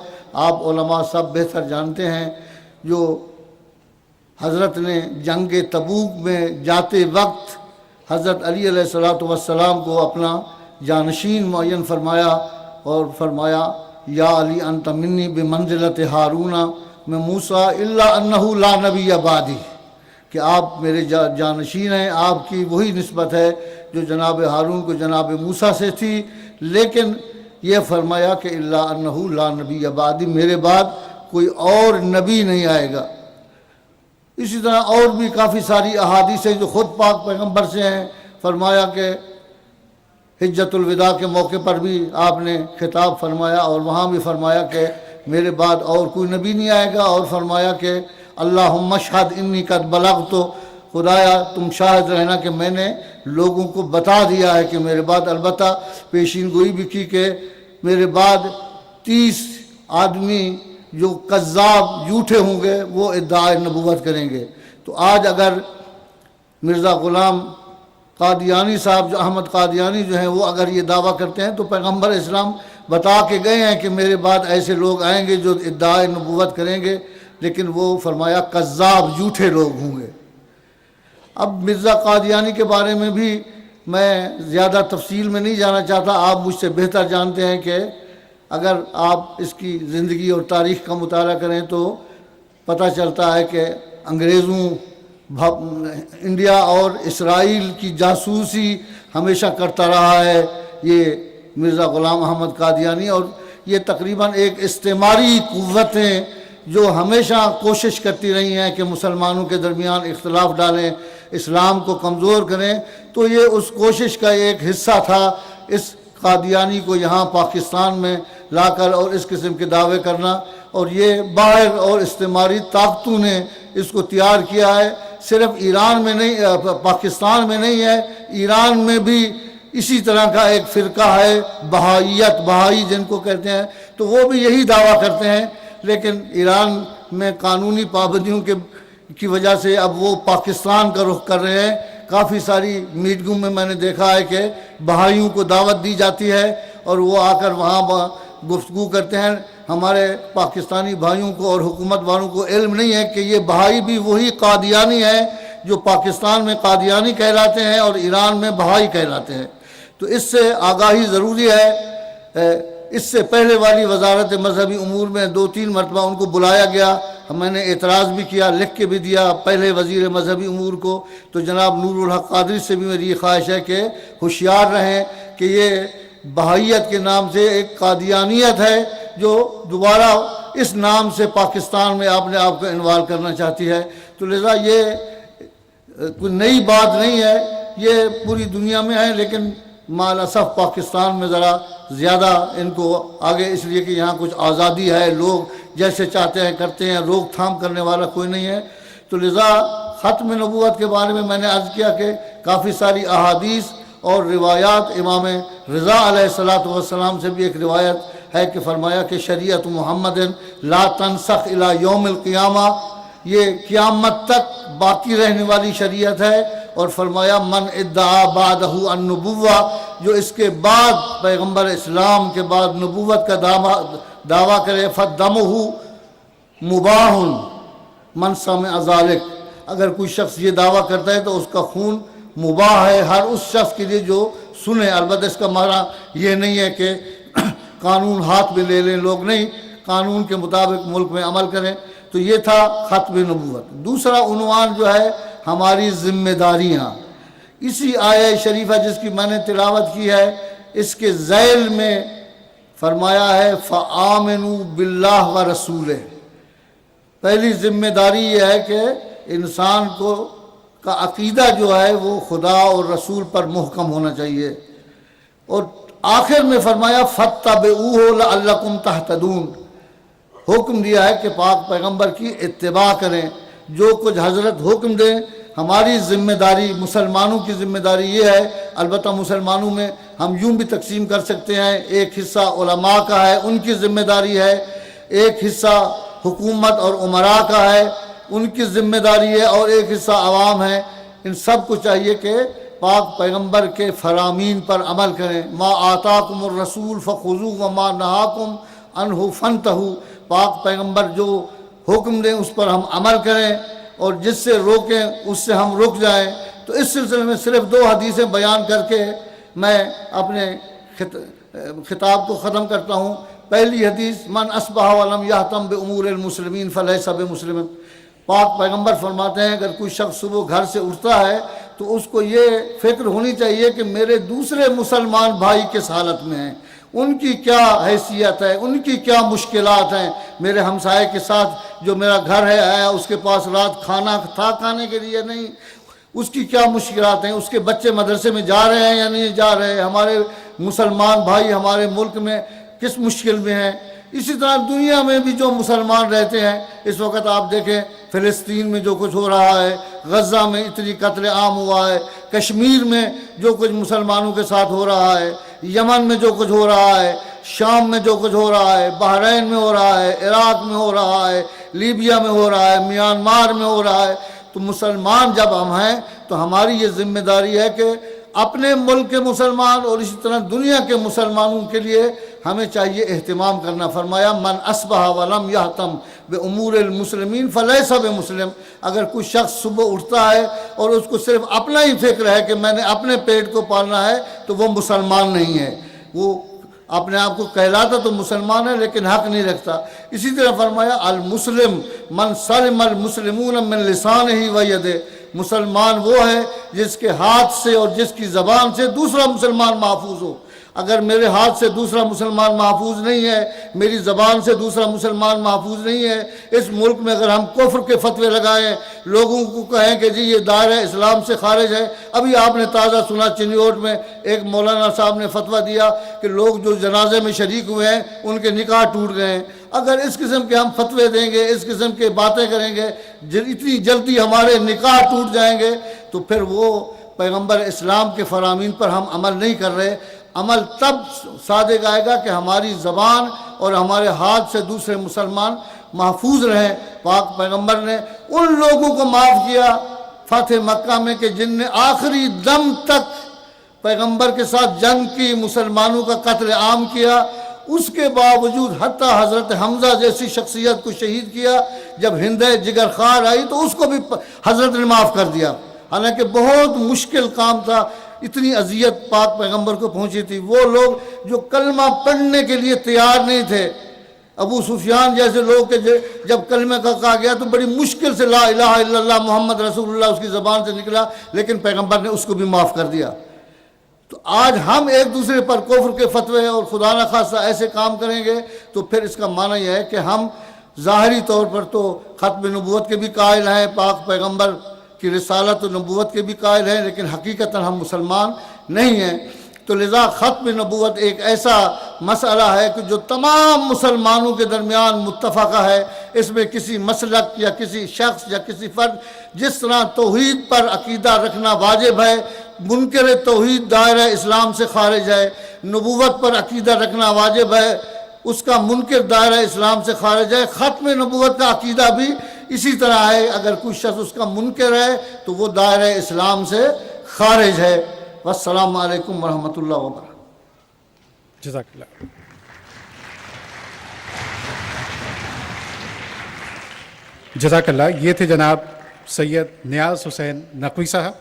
آپ علماء سب بہتر جانتے ہیں، جو حضرت نے جنگ تبوک میں جاتے وقت حضرت علی علیہ السلام کو اپنا جانشین معین فرمایا اور فرمایا یا علی انت منی بمنزلت ہارون میں موسیٰ الا انہ لا نبی بعدی، کہ آپ میرے جانشین ہیں، آپ کی وہی نسبت ہے جو جناب ہارون کو جناب موسیٰ سے تھی، لیکن یہ فرمایا کہ الا انہ لا نبی بعدی، میرے بعد کوئی اور نبی نہیں آئے گا. اسی طرح اور بھی کافی ساری احادیث ہیں جو خود پاک پیغمبر سے ہیں. فرمایا کہ حجت الوداع کے موقع پر بھی آپ نے خطاب فرمایا اور وہاں بھی فرمایا کہ میرے بعد اور کوئی نبی نہیں آئے گا، اور فرمایا کہ اللہم اشہد انی قد بلغت، تو خدایا تم شاہد رہنا کہ میں نے لوگوں کو بتا دیا ہے کہ میرے بعد، البتہ پیشین گوئی بھی کی کہ میرے بعد 30 آدمی جو کذاب جھوٹے ہوں گے وہ ادعائے نبوت کریں گے. تو آج اگر مرزا غلام قادیانی صاحب، جو احمد قادیانی جو ہیں، وہ اگر یہ دعویٰ کرتے ہیں تو پیغمبر اسلام بتا کے گئے ہیں کہ میرے بعد ایسے لوگ آئیں گے جو ادعائے نبوت کریں گے، لیکن وہ فرمایا کذاب جھوٹے لوگ ہوں گے. اب مرزا قادیانی کے بارے میں بھی میں زیادہ تفصیل میں نہیں جانا چاہتا، آپ مجھ سے بہتر جانتے ہیں کہ اگر آپ اس کی زندگی اور تاریخ کا مطالعہ کریں تو پتہ چلتا ہے کہ انگریزوں، انڈیا اور اسرائیل کی جاسوسی ہمیشہ کرتا رہا ہے یہ مرزا غلام احمد قادیانی. اور یہ تقریباً ایک استعماری قوتیں جو ہمیشہ کوشش کرتی رہی ہیں کہ مسلمانوں کے درمیان اختلاف ڈالیں، اسلام کو کمزور کریں. تو یہ اس کوشش کا ایک حصہ تھا اس قادیانی کو یہاں پاکستان میں لا کر اور اس قسم کے دعوے کرنا. اور یہ باہر اور استعماری طاقتوں نے اس کو تیار کیا ہے. صرف ایران میں نہیں، پاکستان میں نہیں ہے، ایران میں بھی اسی طرح کا ایک فرقہ ہے بہائیت، بہائی جن کو کہتے ہیں، تو وہ بھی یہی دعویٰ کرتے ہیں. لیکن ایران میں قانونی پابندیوں کی وجہ سے اب وہ پاکستان کا رخ کر رہے ہیں. کافی ساری میٹنگوں میں میں نے دیکھا ہے کہ بہائیوں کو دعوت دی جاتی ہے اور وہ آ کر وہاں گفتگو کرتے ہیں. ہمارے پاکستانی بھائیوں کو اور حکومت والوں کو علم نہیں ہے کہ یہ بہائی بھی وہی قادیانی ہے جو پاکستان میں قادیانی کہلاتے ہیں اور ایران میں بہائی کہلاتے ہیں. تو اس سے آگاہی ضروری ہے. اس سے پہلے والی وزارت مذہبی امور میں 2-3 مرتبہ ان کو بلایا گیا، میں نے اعتراض بھی کیا، لکھ کے بھی دیا پہلے وزیر مذہبی امور کو. تو جناب نور الحق قادری سے بھی میری یہ خواہش ہے کہ ہوشیار رہیں کہ یہ بہائیت کے نام سے ایک قادیانیت ہے جو دوبارہ اس نام سے پاکستان میں اپنے آپ کو انوالو کرنا چاہتی ہے. تو لہذا یہ کوئی نئی بات نہیں ہے، یہ پوری دنیا میں ہے، لیکن مال اسف پاکستان میں ذرا زیادہ ان کو آگے، اس لیے کہ یہاں کچھ آزادی ہے، لوگ جیسے چاہتے ہیں کرتے ہیں، روک تھام کرنے والا کوئی نہیں ہے. تو لذا ختم نبوت کے بارے میں نے عرض کیا کہ کافی ساری احادیث اور روایات، امام رضا علیہ السلام سے بھی ایک روایت ہے کہ فرمایا کہ شریعت محمد لا تنسخ الی یوم القیامہ، یہ قیامت تک باقی رہنے والی شریعت ہے. اور فرمایا من ادعا بعدہ النبوہ، جو اس کے بعد پیغمبر اسلام کے بعد نبوت کا دعویٰ کرے، فدمہ مباح من سمع ذلک، اگر کوئی شخص یہ دعویٰ کرتا ہے تو اس کا خون مباح ہے ہر اس شخص کے لیے جو سنے. البتہ اس کا معنی یہ نہیں ہے کہ قانون ہاتھ میں لے لیں لوگ، نہیں، قانون کے مطابق ملک میں عمل کریں. تو یہ تھا ختم نبوت. دوسرا عنوان جو ہے ہماری ذمہ داریاں، اسی آیہ شریفہ جس کی میں نے تلاوت کی ہے، اس کے ذیل میں فرمایا ہے فآمنوا باللہ و رسولہ. پہلی ذمہ داری یہ ہے کہ انسان کا عقیدہ جو ہے وہ خدا اور رسول پر محکم ہونا چاہیے. اور آخر میں فرمایا فاتبعوہ لعلکم تہتدون. حکم دیا ہے کہ پاک پیغمبر کی اتباع کریں. جو کچھ حضرت حکم دیں ہماری ذمہ داری، مسلمانوں کی ذمہ داری یہ ہے. البتہ مسلمانوں میں ہم یوں بھی تقسیم کر سکتے ہیں، ایک حصہ علماء کا ہے، ان کی ذمہ داری ہے، ایک حصہ حکومت اور امراء کا ہے، ان کی ذمہ داری ہے، اور ایک حصہ عوام ہے. ان سب کو چاہیے کہ پاک پیغمبر کے فرامین پر عمل کریں. ما آتاکم الرسول فخذوہ وما نہاکم عنہ فانتہوا. پاک پیغمبر جو حکم دیں اس پر ہم عمل کریں، اور جس سے روکیں اس سے ہم رک جائیں. تو اس سلسلے میں صرف 2 حدیثیں بیان کر کے میں اپنے خطاب کو ختم کرتا ہوں. پہلی حدیث من اصبح ولم یہتم بامور المسلمین فلیس بمسلم. پاک پیغمبر فرماتے ہیں اگر کوئی شخص صبح گھر سے اٹھتا ہے تو اس کو یہ فکر ہونی چاہیے کہ میرے دوسرے مسلمان بھائی کس حالت میں ہیں، ان کی کیا حیثیت ہے، ان کی کیا مشکلات ہیں. میرے ہمسائے کے ساتھ جو میرا گھر ہے آیا، اس کے پاس رات کھانا تھا کھانے کے لیے نہیں، اس کی کیا مشکلات ہیں، اس کے بچے مدرسے میں جا رہے ہیں یا نہیں جا رہے، ہمارے مسلمان بھائی ہمارے ملک میں کس مشکل میں ہیں. اسی طرح دنیا میں بھی جو مسلمان رہتے ہیں، اس وقت آپ دیکھیں فلسطین میں جو کچھ ہو رہا ہے، غزہ میں اتنی قتل عام ہوا ہے، کشمیر میں جو کچھ مسلمانوں کے ساتھ ہو رہا ہے، یمن میں جو کچھ ہو رہا ہے، شام میں جو کچھ ہو رہا ہے، بحرین میں ہو رہا ہے، عراق میں ہو رہا ہے، لیبیا میں ہو رہا ہے، میانمار میں ہو رہا ہے. تو مسلمان جب ہم ہیں تو ہماری یہ ذمہ داری ہے کہ اپنے ملک کے مسلمان اور اسی طرح دنیا کے مسلمانوں کے لیے ہمیں چاہیے اہتمام کرنا. فرمایا من اصبح ولم یہتم بامور المسلمین فلیس بمسلم. اگر کوئی شخص صبح اٹھتا ہے اور اس کو صرف اپنا ہی فکر ہے کہ میں نے اپنے پیٹ کو پالنا ہے تو وہ مسلمان نہیں ہے. وہ اپنے آپ کو کہلاتا تو مسلمان ہے لیکن حق نہیں رکھتا. اسی طرح فرمایا المسلم من سلم المسلمون من لسانہ و یدہ. مسلمان وہ ہے جس کے ہاتھ سے اور جس کی زبان سے دوسرا مسلمان محفوظ ہو. اگر میرے ہاتھ سے دوسرا مسلمان محفوظ نہیں ہے، میری زبان سے دوسرا مسلمان محفوظ نہیں ہے، اس ملک میں اگر ہم کفر کے فتوے لگائیں، لوگوں کو کہیں کہ جی یہ دائرہ اسلام سے خارج ہے. ابھی آپ نے تازہ سنا چنیوٹ میں ایک مولانا صاحب نے فتویٰ دیا کہ لوگ جو جنازے میں شریک ہوئے ہیں ان کے نکاح ٹوٹ گئے ہیں. اگر اس قسم کے ہم فتوے دیں گے، اس قسم کے باتیں کریں گے، اتنی جلدی ہمارے نکاح ٹوٹ جائیں گے تو پھر وہ پیغمبر اسلام کے فرامین پر ہم عمل نہیں کر رہے. عمل تب صادق آئے گا کہ ہماری زبان اور ہمارے ہاتھ سے دوسرے مسلمان محفوظ رہیں. پاک پیغمبر نے ان لوگوں کو معاف کیا فتح مکہ میں کہ جن نے آخری دم تک پیغمبر کے ساتھ جنگ کی، مسلمانوں کا قتل عام کیا. اس کے باوجود حتیٰ حضرت حمزہ جیسی شخصیت کو شہید کیا. جب ہند جگر خار آئی تو اس کو بھی حضرت نے معاف کر دیا، حالانکہ بہت مشکل کام تھا. اتنی اذیت پاک پیغمبر کو پہنچی تھی. وہ لوگ جو کلمہ پڑھنے کے لیے تیار نہیں تھے، ابو سفیان جیسے لوگ کہ جب کلمہ کا کہا گیا تو بڑی مشکل سے لا الہ الا اللہ محمد رسول اللہ اس کی زبان سے نکلا، لیکن پیغمبر نے اس کو بھی معاف کر دیا. تو آج ہم ایک دوسرے پر کفر کے فتوے اور خدا نخواستہ ایسے کام کریں گے تو پھر اس کا معنی یہ ہے کہ ہم ظاہری طور پر تو ختم نبوت کے بھی قائل ہیں، پاک پیغمبر کی رسالت و نبوت کے بھی قائل ہیں، لیکن حقیقتاً ہم مسلمان نہیں ہیں. تو لذا ختم نبوت ایک ایسا مسئلہ ہے کہ جو تمام مسلمانوں کے درمیان متفقہ ہے. اس میں کسی مسلک یا کسی شخص یا کسی فرد، جس طرح توحید پر عقیدہ رکھنا واجب ہے، منکر توحید دائرہ اسلام سے خارج ہے، نبوت پر عقیدہ رکھنا واجب ہے، اس کا منکر دائرہ اسلام سے خارج ہے. ختم نبوت کا عقیدہ بھی اسی طرح ہے. اگر کوئی شخص اس کا منکر ہے تو وہ دائرہ اسلام سے خارج ہے. والسلام علیکم ورحمۃ اللہ وبرکاتہ. جزاک اللہ. جزاک اللہ. یہ تھے جناب سید نیاز حسین نقوی صاحب،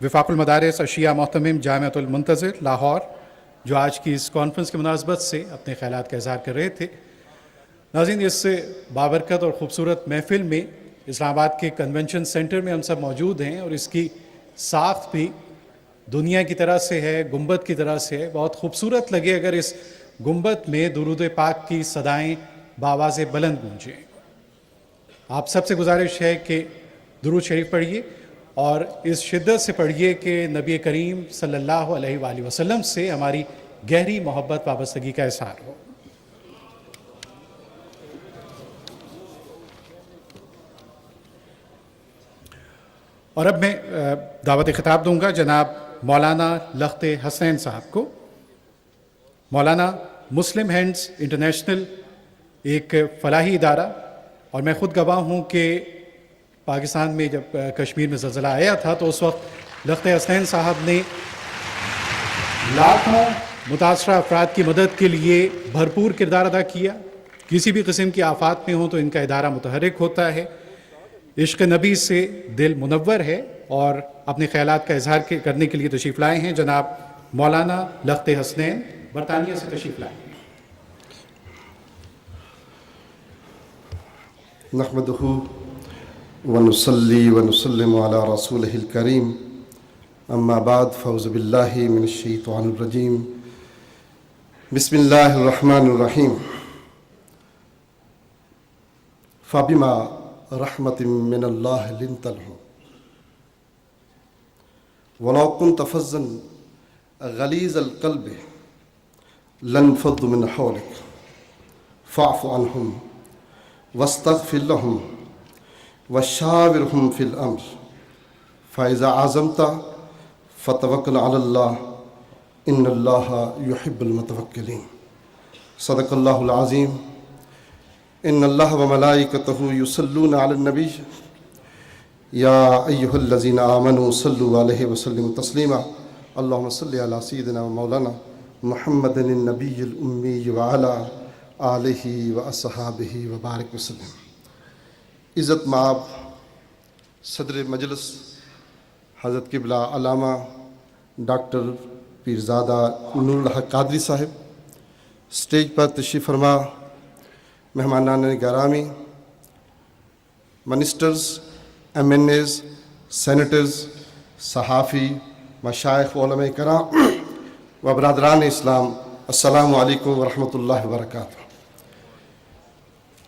وفاق المدارس اشیاء محتمم جامعۃ المنتظر لاہور، جو آج کی اس کانفرنس کی مناسبت سے اپنے خیالات کا اظہار کر رہے تھے. ناظرین، اس بابرکت اور خوبصورت محفل میں اسلام آباد کے کنونشن سینٹر میں ہم سب موجود ہیں، اور اس کی ساخت بھی دنیا کی طرح سے ہے، گنبد کی طرح سے ہے. بہت خوبصورت لگے اگر اس گنبد میں درود پاک کی صدائیں بآواز بلند گونجیں. آپ سب سے گزارش ہے کہ درود شریف پڑھیے اور اس شدت سے پڑھیے کہ نبی کریم صلی اللہ علیہ وآلہ وسلم سے ہماری گہری محبت وابستگی کا اظہار ہو. اور اب میں دعوت خطاب دوں گا جناب مولانا لخت حسنین صاحب کو. مولانا مسلم ہینڈز انٹرنیشنل ایک فلاحی ادارہ، اور میں خود گواہ ہوں کہ پاکستان میں جب کشمیر میں زلزلہ آیا تھا تو اس وقت لخت حسنین صاحب نے لاکھوں متاثرہ افراد کی مدد کے لیے بھرپور کردار ادا کیا. کسی بھی قسم کی آفات میں ہوں تو ان کا ادارہ متحرک ہوتا ہے. عشق نبی سے دل منور ہے اور اپنے خیالات کا اظہار کرنے کے لیے تشریف لائے ہیں جناب مولانا لخت حسنین، برطانیہ سے تشریف لائے ہیں. نحمده ونصلي ونسلم على رسوله الكريم اما بعد فاعوذ بالله من الشيطان الرجيم بسم الله الرحمن الرحيم فبما رحمة من الله لنت لهم ولو كنت فظا غليظ القلب لانفضوا من حولك فاعف عنهم واستغفر لهم وشاورهم في الأمر فإذا عزمت فتوكل على الله إن الله يحب المتوكلين. صدق الله العظيم. إن الله وملائكته يصلون على النبي يا أيها الذين آمنوا صلوا عليه وسلموا تسليما. اللهم صل على سيدنا ومولانا محمد النبي الأمي وعلى آلہ واصحابہ وبارک وسلم. عزت مآب صدر مجلس حضرت قبلہ علامہ ڈاکٹر پیرزادہ نور الحق قادری صاحب، اسٹیج پر تشریف فرما مہمانان گرامی، ministers, M N As, senators, صحافی، مشائخ، علماء کرام و برادران اسلام، السلام علیکم ورحمۃ اللہ وبرکاتہ.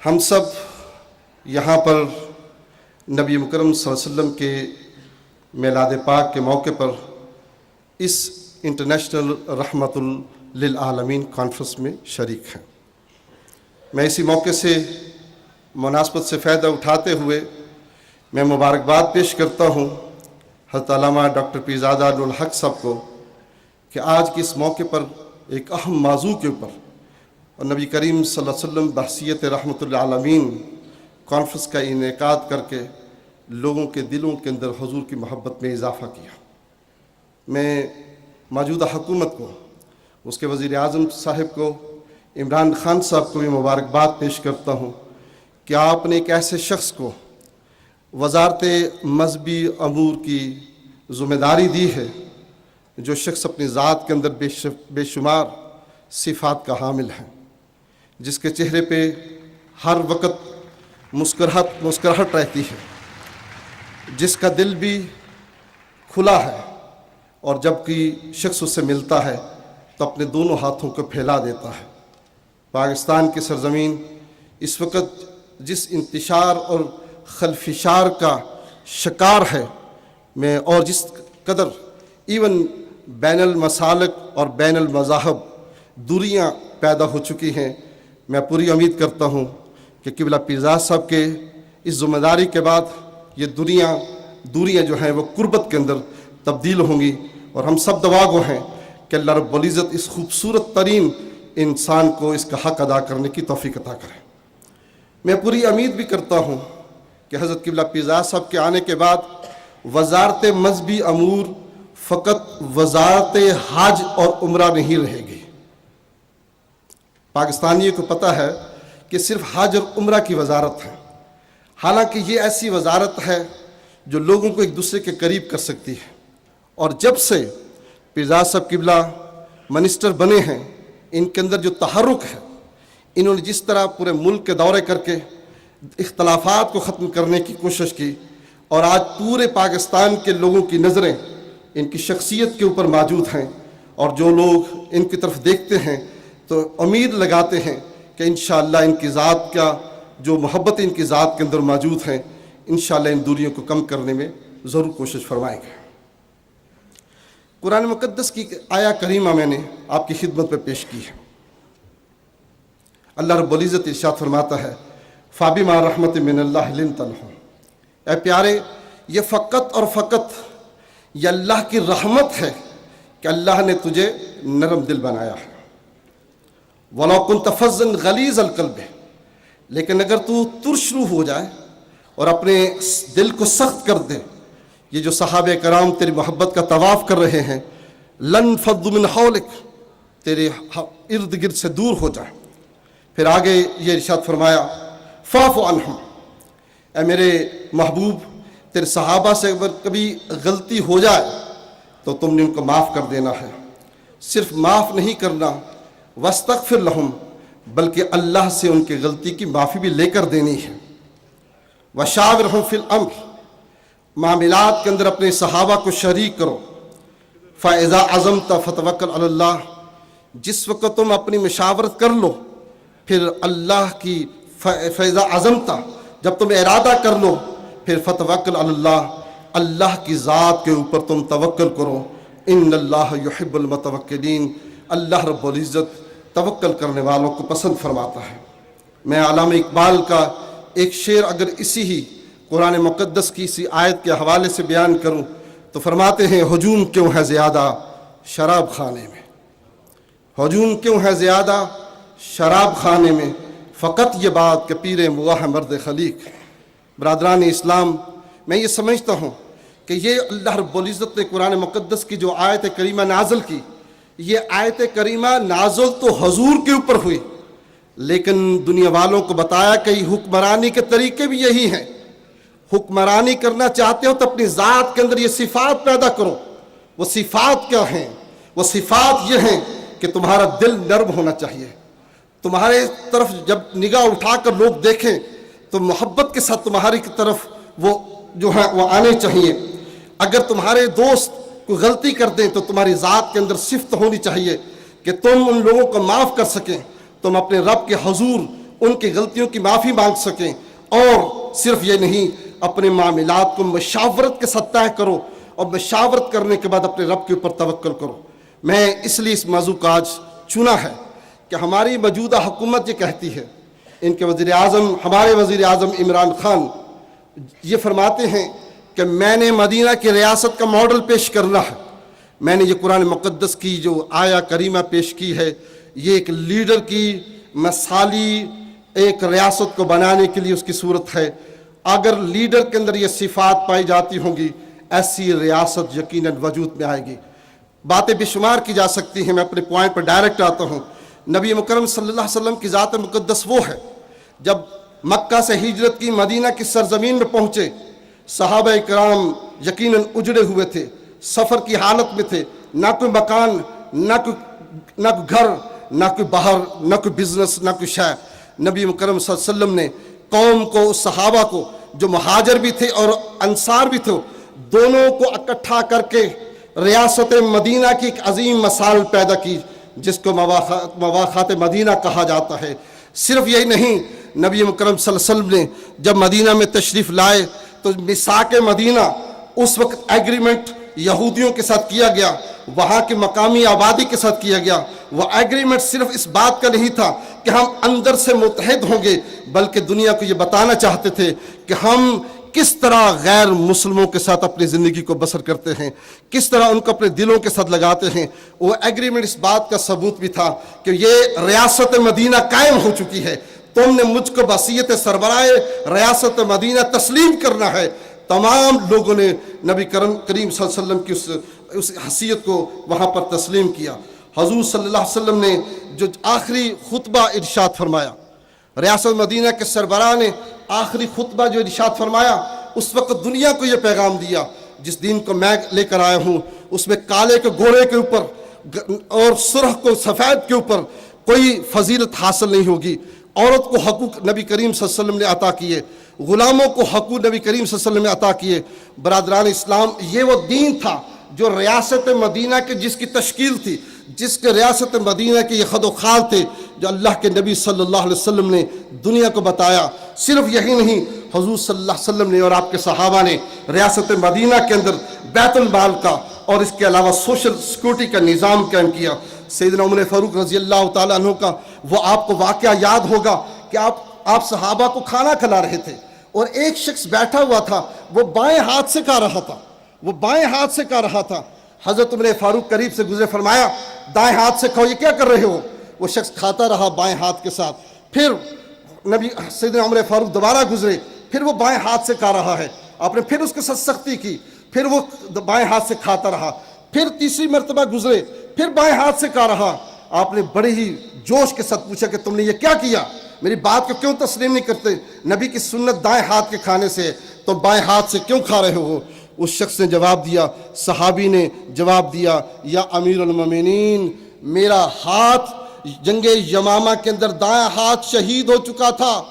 ہم سب یہاں پر نبی مکرم صلی اللہ علیہ وسلم کے میلاد پاک کے موقع پر اس انٹرنیشنل رحمت للعالمین کانفرنس میں شریک ہیں. میں اسی موقع سے مناسبت سے فائدہ اٹھاتے ہوئے میں مبارکباد پیش کرتا ہوں حضرت علامہ ڈاکٹر پیرزادہ نور الحق صاحب کو کہ آج کے اس موقع پر ایک اہم موضوع کے اوپر اور نبی کریم صلی اللہ علیہ وسلم بحثیت رحمت للعالمین کانفرنس کا انعقاد کر کے لوگوں کے دلوں کے اندر حضور کی محبت میں اضافہ کیا. میں موجودہ حکومت کو، اس کے وزیر اعظم صاحب کو، عمران خان صاحب کو بھی مبارکباد پیش کرتا ہوں کہ آپ نے ایک ایسے شخص کو وزارت مذہبی امور کی ذمہ داری دی ہے جو شخص اپنی ذات کے اندر بے شمار صفات کا حامل ہے، جس کے چہرے پہ ہر وقت مسکراہٹ رہتی ہے، جس کا دل بھی کھلا ہے، اور جب کوئی شخص اس سے ملتا ہے تو اپنے دونوں ہاتھوں کو پھیلا دیتا ہے. پاکستان کی سرزمین اس وقت جس انتشار اور خلفشار کا شکار ہے، میں اور جس قدر ایون بین المسالک اور بین المذاہب دوریاں پیدا ہو چکی ہیں، میں پوری امید کرتا ہوں کہ قبلہ پیرزادہ صاحب کے اس ذمہ داری کے بعد یہ دوریاں جو ہیں وہ قربت کے اندر تبدیل ہوں گی، اور ہم سب دعا گو ہیں کہ اللہ رب العزت اس خوبصورت ترین انسان کو اس کا حق ادا کرنے کی توفیق عطا کرے. میں پوری امید بھی کرتا ہوں کہ حضرت قبلہ پیرزادہ صاحب کے آنے کے بعد وزارت مذہبی امور فقط وزارت حج اور عمرہ نہیں رہے گی. پاکستانیوں کو پتہ ہے کہ صرف حج اور عمرہ کی وزارت ہے، حالانکہ یہ ایسی وزارت ہے جو لوگوں کو ایک دوسرے کے قریب کر سکتی ہے. اور جب سے پیرزادہ صاحب قبلہ منسٹر بنے ہیں، ان کے اندر جو تحرک ہے، انہوں نے جس طرح پورے ملک کے دورے کر کے اختلافات کو ختم کرنے کی کوشش کی، اور آج پورے پاکستان کے لوگوں کی نظریں ان کی شخصیت کے اوپر موجود ہیں، اور جو لوگ ان کی طرف دیکھتے ہیں تو امید لگاتے ہیں کہ انشاءاللہ ان کی ذات کا جو محبت ان کی ذات کے اندر موجود ہیں، انشاءاللہ ان دوریوں کو کم کرنے میں ضرور کوشش فرمائیں گے۔ قرآن مقدس کی آیا کریمہ میں نے آپ کی خدمت میں پیش کی ہے۔ اللہ رب العزت ارشاد فرماتا ہے فَبِمَا رَحْمَةٍ مِّنَ اللَّهِ لِنْتَ لَهُمْ، اے پیارے یہ فقط اور فقط یہ اللہ کی رحمت ہے کہ اللہ نے تجھے نرم دل بنایا ہے۔ وَلَوْ كُنْتَ فَظًّا غَلِيظَ الْقَلْبِ، لیکن اگر تو ترشرو ہو جائے اور اپنے دل کو سخت کر دے، یہ جو صحابہ کرام تیری محبت کا طواف کر رہے ہیں، لن فضوا من حولک، تیرے ارد گرد سے دور ہو جائے۔ پھر آگے یہ ارشاد فرمایا فاعف عنہم، اے میرے محبوب تیرے صحابہ سے اگر کبھی غلطی ہو جائے تو تم نے ان کو معاف کر دینا ہے۔ صرف معاف نہیں کرنا، واستغفر لہم، بلکہ اللہ سے ان کی غلطی کی معافی بھی لے کر دینی ہے۔ وشاورہم فی الامر، معاملات کے اندر اپنے صحابہ کو شریک کرو۔ فَإِذَا عَزَمْتَ فَتَوَكَّلْ عَلَى اللَّهِ، جس وقت تم اپنی مشاورت کر لو پھر اللہ کی فَإِذَا عَزَمْتَ، جب تم ارادہ کر لو پھر فَتَوَكَّلْ عَلَى اللَّهِ، اللہ کی ذات کے اوپر تم توکل کرو۔ ان اللہ یحب المتوکلین، اللہ رب العزت توکل کرنے والوں کو پسند فرماتا ہے۔ میں علامہ اقبال کا ایک شعر اگر اسی ہی قرآن مقدس کی اسی آیت کے حوالے سے بیان کروں تو فرماتے ہیں ہجوم کیوں ہے زیادہ شراب خانے میں، ہجوم کیوں ہے زیادہ شراب خانے میں، فقط یہ بات کہ پیر مواہ مرد خلیق۔ برادران اسلام، میں یہ سمجھتا ہوں کہ یہ اللہ رب العزت نے قرآن مقدس کی جو آیت کریمہ نازل کی، یہ آیت کریمہ نازل تو حضور کے اوپر ہوئی، لیکن دنیا والوں کو بتایا کہ حکمرانی کے طریقے بھی یہی ہیں۔ حکمرانی کرنا چاہتے ہو تو اپنی ذات کے اندر یہ صفات پیدا کرو۔ وہ صفات کیا ہیں؟ وہ صفات یہ ہیں کہ تمہارا دل نرم ہونا چاہیے، تمہارے طرف جب نگاہ اٹھا کر لوگ دیکھیں تو محبت کے ساتھ تمہاری کی طرف وہ جو ہے وہ آنے چاہیے۔ اگر تمہارے دوست کوئی غلطی کر دیں تو تمہاری ذات کے اندر صفت ہونی چاہیے کہ تم ان لوگوں کو معاف کر سکیں، تم اپنے رب کے حضور ان کی غلطیوں کی معافی مانگ سکیں، اور صرف یہ نہیں اپنے معاملات کو مشاورت کے ساتھ طے کرو، اور مشاورت کرنے کے بعد اپنے رب کے اوپر توکل کرو۔ میں اس لیے اس موضوع کا آج چنا ہے کہ ہماری موجودہ حکومت یہ کہتی ہے، ان کے وزیر اعظم ہمارے وزیر اعظم عمران خان یہ فرماتے ہیں کہ میں نے مدینہ کی ریاست کا ماڈل پیش کرنا ہے۔ میں نے یہ قرآن مقدس کی جو آیا کریمہ پیش کی ہے، یہ ایک لیڈر کی مثالی ایک ریاست کو بنانے کے لیے اس کی صورت ہے۔ اگر لیڈر کے اندر یہ صفات پائی جاتی ہوں گی، ایسی ریاست یقیناً وجود میں آئے گی۔ باتیں بے شمار کی جا سکتی ہیں، میں اپنے پوائنٹ پر ڈائریکٹ آتا ہوں۔ نبی مکرم صلی اللہ علیہ وسلم کی ذات مقدس وہ ہے، جب مکہ سے ہجرت کی مدینہ کی سرزمین میں پہنچے، صحابہ کرام یقیناً اجڑے ہوئے تھے، سفر کی حالت میں تھے، نہ کوئی مکان، نہ کوئی گھر، نہ کوئی باہر، نہ کوئی بزنس، نہ کوئی شے۔ نبی مکرم صلی اللہ علیہ وسلم نے قوم کو، صحابہ کو جو مہاجر بھی تھے اور انصار بھی تھے، دونوں کو اکٹھا کر کے ریاست مدینہ کی ایک عظیم مثال پیدا کی، جس کو مواخات مدینہ کہا جاتا ہے۔ صرف یہی نہیں، نبی مکرم صلی اللہ علیہ وسلم نے جب مدینہ میں تشریف لائے تو میثاق مدینہ اس وقت ایگریمنٹ یہودیوں کے ساتھ کیا گیا، وہاں کی مقامی آبادی کے ساتھ کیا گیا۔ وہ ایگریمنٹ صرف اس بات کا نہیں تھا کہ ہم اندر سے متحد ہوں گے، بلکہ دنیا کو یہ بتانا چاہتے تھے کہ ہم کس طرح غیر مسلموں کے ساتھ اپنی زندگی کو بسر کرتے ہیں، کس طرح ان کو اپنے دلوں کے ساتھ لگاتے ہیں۔ وہ ایگریمنٹ اس بات کا ثبوت بھی تھا کہ یہ ریاست مدینہ قائم ہو چکی ہے، تم نے مجھ کو بصیت سربراہ ریاست مدینہ تسلیم کرنا ہے۔ تمام لوگوں نے نبی کریم صلی اللہ علیہ وسلم کی اس حیثیت کو وہاں پر تسلیم کیا۔ حضور صلی اللہ علیہ وسلم نے جو آخری خطبہ ارشاد فرمایا، ریاست مدینہ کے سربراہ نے آخری خطبہ جو ارشاد فرمایا، اس وقت دنیا کو یہ پیغام دیا، جس دین کو میں لے کر آیا ہوں اس میں کالے کے گھوڑے کے اوپر اور سرخ کو سفید کے اوپر کوئی فضیلت حاصل نہیں ہوگی۔ عورت کو حقوق نبی کریم صلی اللہ علیہ وسلم نے عطا کیے، غلاموں کو حقوق نبی کریم صلی اللہ علیہ وسلم نے عطا کیے۔ برادران اسلام، یہ وہ دین تھا جو ریاست مدینہ کے جس کی تشکیل تھی، جس کے ریاست مدینہ کے یہ خد و خال تھے، جو اللہ کے نبی صلی اللہ علیہ وسلم نے دنیا کو بتایا۔ صرف یہی نہیں، حضور صلی اللہ علیہ وسلم نے اور آپ کے صحابہ نے ریاست مدینہ کے اندر بیت المال کا اور اس کے علاوہ سوشل سیکورٹی کا نظام قائم کیا۔ سیدنا عمر فاروق رضی اللہ تعالیٰ عنہ کا وہ آپ کو واقعہ یاد ہوگا کہ آپ صحابہ کو کھانا کھلا رہے تھے اور ایک شخص بیٹھا ہوا تھا، وہ بائیں ہاتھ سے کھا رہا تھا، وہ بائیں ہاتھ سے کھا رہا تھا۔ حضرت عمر فاروق قریب سے گزرے، فرمایا دائیں ہاتھ سے کھاؤ، یہ کیا کر رہے ہو؟ وہ شخص کھاتا رہا بائیں ہاتھ کے ساتھ۔ پھر نبی سیدنا عمر فاروق دوبارہ گزرے، پھر وہ بائیں ہاتھ سے کھا رہا ہے، آپ نے پھر اس کے ساتھ سختی کی، پھر وہ بائیں ہاتھ سے کھاتا رہا۔ پھر تیسری مرتبہ گزرے، پھر بائیں ہاتھ سے کھا رہا۔ آپ نے بڑے ہی جوش کے ساتھ پوچھا کہ تم نے یہ کیا کیا؟ میری بات کو کیوں تسلیم نہیں کرتے؟ نبی کی سنت دائیں ہاتھ کے کھانے سے، تو بائیں ہاتھ سے کیوں کھا رہے ہو؟ اس شخص نے جواب دیا، صحابی نے جواب دیا، یا امیر المومنین، میرا ہاتھ جنگ یمامہ کے اندر دائیں ہاتھ شہید ہو چکا تھا،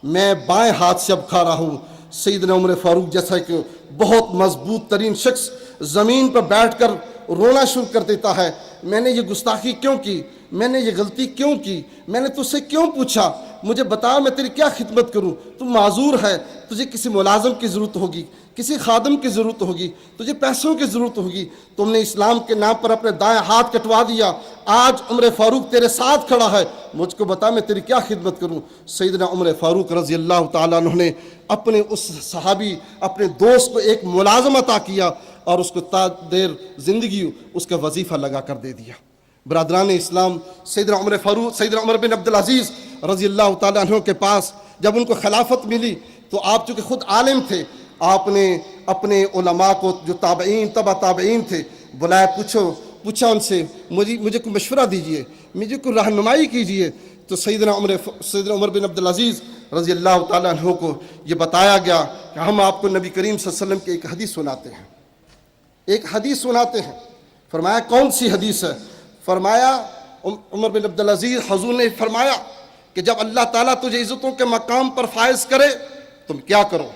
میں بائیں ہاتھ سے اب کھا رہا ہوں۔ سیدنا عمر فاروق جیسا کہ بہت مضبوط ترین شخص زمین پر بیٹھ کر رونا شروع کر دیتا ہے، میں نے یہ گستاخی کیوں کی؟ میں نے یہ غلطی کیوں کی؟ میں نے تجھ سے کیوں پوچھا؟ مجھے بتا، میں تیری کیا خدمت کروں؟ تو معذور ہے، تجھے کسی ملازم کی ضرورت ہوگی، کسی خادم کی ضرورت ہوگی، تجھے پیسوں کی ضرورت ہوگی، تم نے اسلام کے نام پر اپنے دائیں ہاتھ کٹوا دیا، آج عمر فاروق تیرے ساتھ کھڑا ہے، مجھ کو بتا میں تیری کیا خدمت کروں؟ سیدنا عمر فاروق رضی اللہ تعالیٰ عنہ نے اپنے اس صحابی، اپنے دوست کو ایک ملازم عطا کیا اور اس کو تا دیر زندگی اس کا وظیفہ لگا کر دے دیا۔ برادران اسلام، سیدنا عمر بن عبدالعزیز رضی اللہ تعالیٰ عنہ کے پاس جب ان کو خلافت ملی تو آپ چونکہ خود عالم تھے، آپ نے اپنے علماء کو جو تبع تابعین تھے بلایا، پوچھا ان سے مجھے کوئی مشورہ دیجئے، مجھے کوئی رہنمائی کیجئے۔ تو سیدنا عمر بن عبدالعزیز رضی اللہ تعالیٰ عنہ کو یہ بتایا گیا کہ ہم آپ کو نبی کریم صلی اللہ علیہ وسلم کی ایک حدیث سناتے ہیں، ایک حدیث سناتے ہیں۔ فرمایا کون سی حدیث ہے؟ فرمایا عمر بن عبدالعزیز حضور نے فرمایا کہ جب اللہ تعالیٰ تجھے عزتوں کے مقام پر فائز کرے تم کیا کرو؟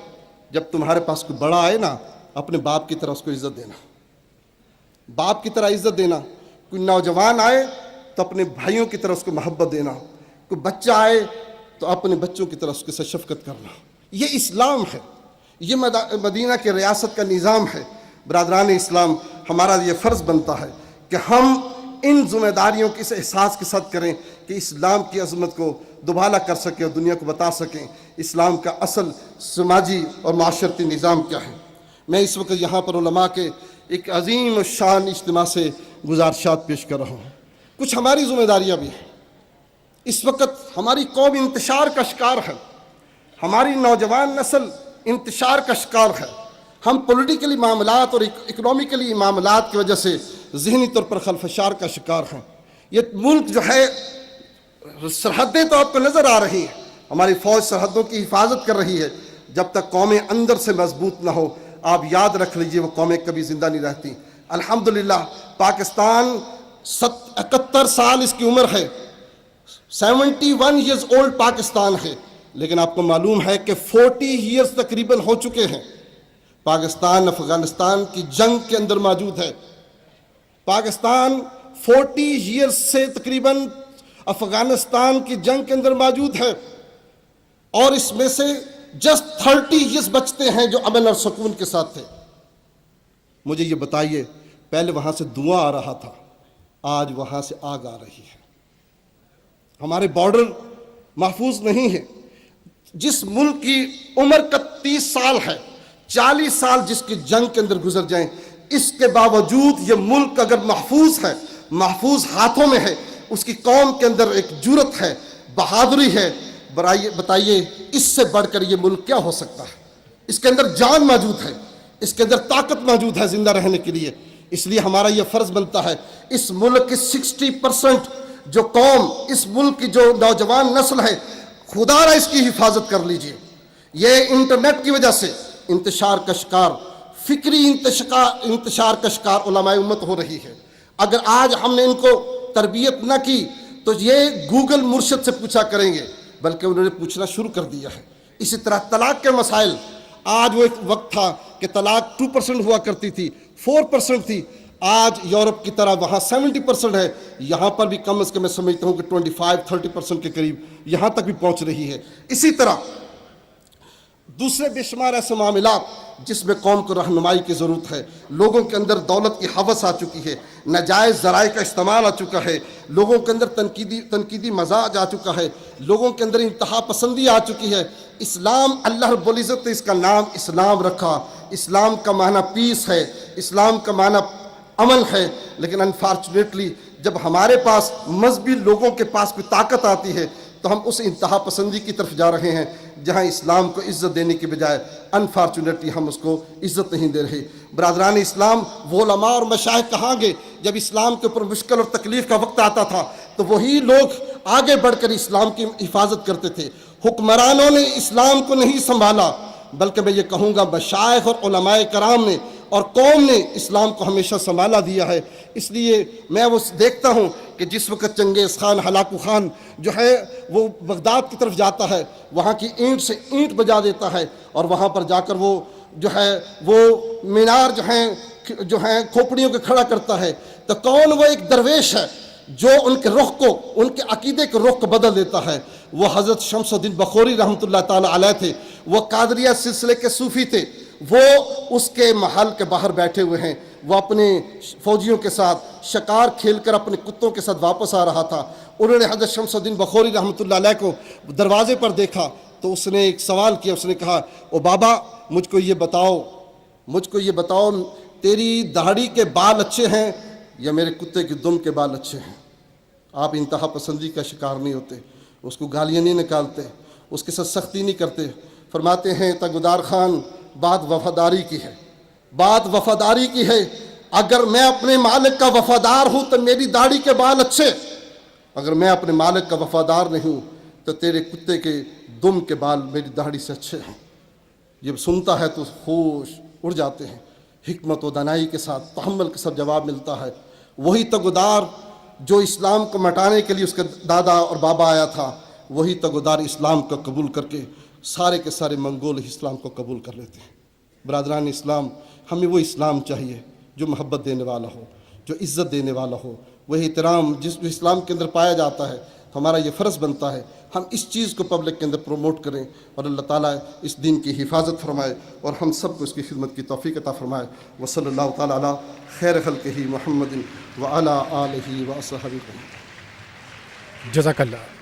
جب تمہارے پاس کوئی بڑا آئے نا، اپنے باپ کی طرح اس کو عزت دینا، باپ کی طرح عزت دینا۔ کوئی نوجوان آئے تو اپنے بھائیوں کی طرح اس کو محبت دینا، کوئی بچہ آئے تو اپنے بچوں کی طرح اس کے ساتھ شفقت کرنا۔ یہ اسلام ہے، یہ مدینہ کے ریاست کا نظام ہے۔ برادران اسلام، ہمارا یہ فرض بنتا ہے کہ ہم ان ذمہ داریوں کے اس احساس کے ساتھ کریں کہ اسلام کی عظمت کو دوبالا کر سکیں اور دنیا کو بتا سکیں اسلام کا اصل سماجی اور معاشرتی نظام کیا ہے۔ میں اس وقت یہاں پر علماء کے ایک عظیم الشان اجتماع سے گزارشات پیش کر رہا ہوں۔ کچھ ہماری ذمہ داریاں بھی ہیں۔ اس وقت ہماری قوم انتشار کا شکار ہے، ہماری نوجوان نسل انتشار کا شکار ہے۔ ہم پولیٹیکلی معاملات اور اکنومیکلی معاملات کی وجہ سے ذہنی طور پر خلفشار کا شکار ہیں۔ یہ ملک جو ہے، سرحدیں تو آپ کو نظر آ رہی ہیں، ہماری فوج سرحدوں کی حفاظت کر رہی ہے۔ جب تک قومیں اندر سے مضبوط نہ ہو، آپ یاد رکھ لیجئے وہ قومیں کبھی زندہ نہیں رہتی۔ الحمدللہ پاکستان 71 سال اس کی عمر ہے، 71 ایئرز اولڈ پاکستان ہے، لیکن آپ کو معلوم ہے کہ 40 ایئرز تقریباً ہو چکے ہیں پاکستان افغانستان کی جنگ کے اندر موجود ہے۔ پاکستان 40 ایئرز سے تقریباً افغانستان کی جنگ کے اندر موجود ہے، اور اس میں سے جسٹ 30 ایئرز بچتے ہیں جو امن اور سکون کے ساتھ تھے۔ مجھے یہ بتائیے، پہلے وہاں سے دھواں آ رہا تھا، آج وہاں سے آگ آ رہی ہے۔ ہمارے بارڈر محفوظ نہیں ہے۔ جس ملک کی عمر کا 30 سال ہے، 40 سال جس کی جنگ کے اندر گزر جائیں، اس کے باوجود یہ ملک اگر محفوظ ہے، محفوظ ہاتھوں میں ہے، اس کی قوم کے اندر ایک جرأت ہے، بہادری ہے، بتائیے اس سے بڑھ کر یہ ملک کیا ہو سکتا ہے؟ اس کے اندر جان موجود ہے، اس کے اندر طاقت موجود ہے زندہ رہنے کے لیے۔ اس لیے ہمارا یہ فرض بنتا ہے، اس ملک کی 60% جو قوم، اس ملک کی جو نوجوان نسل ہے، خدا را اس کی حفاظت کر لیجئے۔ یہ انٹرنیٹ کی وجہ سے انتشار کا شکار، فکری انتشار کا شکار علماء امت ہو رہی ہے۔ اگر آج ہم نے ان کو تربیت نہ کی تو یہ گوگل مرشد سے پوچھا کریں گے، بلکہ انہوں نے پوچھنا شروع کر دیا ہے۔ اسی طرح طلاق کے مسائل، آج وہ ایک وقت تھا کہ طلاق 2% ہوا کرتی تھی، 4% تھی، آج یورپ کی طرح وہاں 70% ہے، یہاں پر بھی کم از کم میں سمجھتا ہوں کہ 25-30% کے قریب یہاں تک بھی پہنچ رہی ہے۔ اسی طرح دوسرے بے شمار ایسے معاملات جس میں قوم کو رہنمائی کی ضرورت ہے، لوگوں کے اندر دولت کی ہوس آ چکی ہے، ناجائز ذرائع کا استعمال آ چکا ہے، لوگوں کے اندر تنقیدی مزاج آ چکا ہے، لوگوں کے اندر انتہا پسندی آ چکی ہے۔ اسلام، اللہ رب العزت نے اس کا نام اسلام رکھا، اسلام کا معنی پیس ہے، اسلام کا معنی عمل ہے، لیکن انفارچونیٹلی جب ہمارے پاس مذہبی لوگوں کے پاس کوئی طاقت آتی ہے تو ہم اس انتہا پسندی کی طرف جا رہے ہیں، جہاں اسلام کو عزت دینے کے بجائے انفارچونیٹلی ہم اس کو عزت نہیں دے رہے۔ برادران اسلام، وہ علماء اور مشائخ کہاں گئے جب اسلام کے اوپر مشکل اور تکلیف کا وقت آتا تھا؟ تو وہی لوگ آگے بڑھ کر اسلام کی حفاظت کرتے تھے۔ حکمرانوں نے اسلام کو نہیں سنبھالا، بلکہ میں یہ کہوں گا مشائخ اور علماء کرام نے اور قوم نے اسلام کو ہمیشہ سنبھالا دیا ہے۔ اس لیے میں وہ دیکھتا ہوں کہ جس وقت چنگیز خان، ہلاکو خان جو ہے وہ بغداد کی طرف جاتا ہے، وہاں کی اینٹ سے اینٹ بجا دیتا ہے، اور وہاں پر جا کر وہ جو ہے وہ مینار جو ہیں کھوپڑیوں کے کھڑا کرتا ہے، تو کون وہ ایک درویش ہے جو ان کے رخ کو، ان کے عقیدے کے رخ کو بدل دیتا ہے؟ وہ حضرت شمس الدین بخوری رحمۃ اللہ تعالیٰ علیہ تھے، وہ قادریہ سلسلے کے صوفی تھے، وہ اس کے محل کے باہر بیٹھے ہوئے ہیں، وہ اپنے فوجیوں کے ساتھ شکار کھیل کر اپنے کتوں کے ساتھ واپس آ رہا تھا۔ انہوں نے حضرت شمس الدین بخوری رحمۃ اللہ علیہ کو دروازے پر دیکھا تو اس نے ایک سوال کیا، اس نے کہا، او بابا مجھ کو یہ بتاؤ تیری داڑھی کے بال اچھے ہیں یا میرے کتے کی دم کے بال اچھے ہیں؟ آپ انتہا پسندی کا شکار نہیں ہوتے، اس کو گالیاں نہیں نکالتے، اس کے ساتھ سختی نہیں کرتے۔ فرماتے ہیں تگودار خان، بات وفاداری کی ہے، بات وفاداری کی ہے۔ اگر میں اپنے مالک کا وفادار ہوں تو میری داڑھی کے بال اچھے، اگر میں اپنے مالک کا وفادار نہیں ہوں تو تیرے کتے کے دم کے بال میری داڑھی سے اچھے ہیں۔ جب سنتا ہے تو ہوش اڑ جاتے ہیں۔ حکمت و دانائی کے ساتھ، تحمل کے ساتھ جواب ملتا ہے۔ وہی تگودار جو اسلام کو مٹانے کے لیے اس کا دادا اور بابا آیا تھا، وہی تگودار اسلام کو قبول کر کے سارے کے سارے منگول اسلام کو قبول کر لیتے ہیں۔ برادران اسلام، ہمیں وہ اسلام چاہیے جو محبت دینے والا ہو، جو عزت دینے والا ہو، وہی احترام جس جو اسلام کے اندر پایا جاتا ہے۔ ہمارا یہ فرض بنتا ہے ہم اس چیز کو پبلک کے اندر پروموٹ کریں، اور اللہ تعالیٰ اس دین کی حفاظت فرمائے اور ہم سب کو اس کی خدمت کی توفیق عطا فرمائے۔ وصلی اللہ تعالیٰ علی خیر خلقہ محمد وعلی آلہ وصحبہ۔ جزاک اللہ۔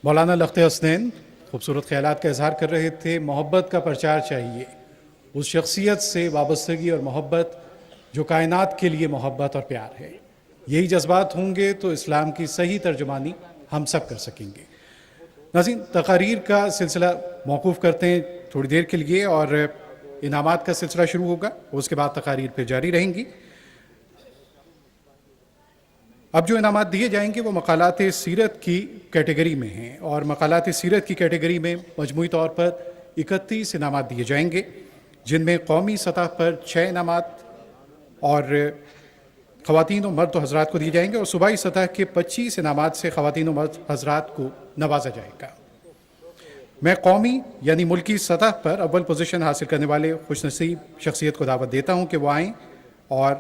مولانا لخت حسنین خوبصورت خیالات کا اظہار کر رہے تھے۔ محبت کا پرچار چاہیے، اس شخصیت سے وابستگی اور محبت جو کائنات کے لیے محبت اور پیار ہے۔ یہی جذبات ہوں گے تو اسلام کی صحیح ترجمانی ہم سب کر سکیں گے۔ ناظرین، تقاریر کا سلسلہ موقوف کرتے ہیں تھوڑی دیر کے لیے، اور انعامات کا سلسلہ شروع ہوگا، اس کے بعد تقاریر پہ جاری رہیں گی۔ اب جو انعامات دیے جائیں گے وہ مقالات سیرت کی کیٹیگری میں ہیں، اور مقالات سیرت کی کیٹیگری میں مجموعی طور پر 31 انعامات دیے جائیں گے، جن میں قومی سطح پر 6 انعامات اور خواتین و مرد و حضرات کو دیے جائیں گے، اور صوبائی سطح کے 25 انعامات سے خواتین و مرد حضرات کو نوازا جائے گا۔ میں قومی یعنی ملکی سطح پر اول پوزیشن حاصل کرنے والے خوش نصیب شخصیت کو دعوت دیتا ہوں کہ وہ آئیں اور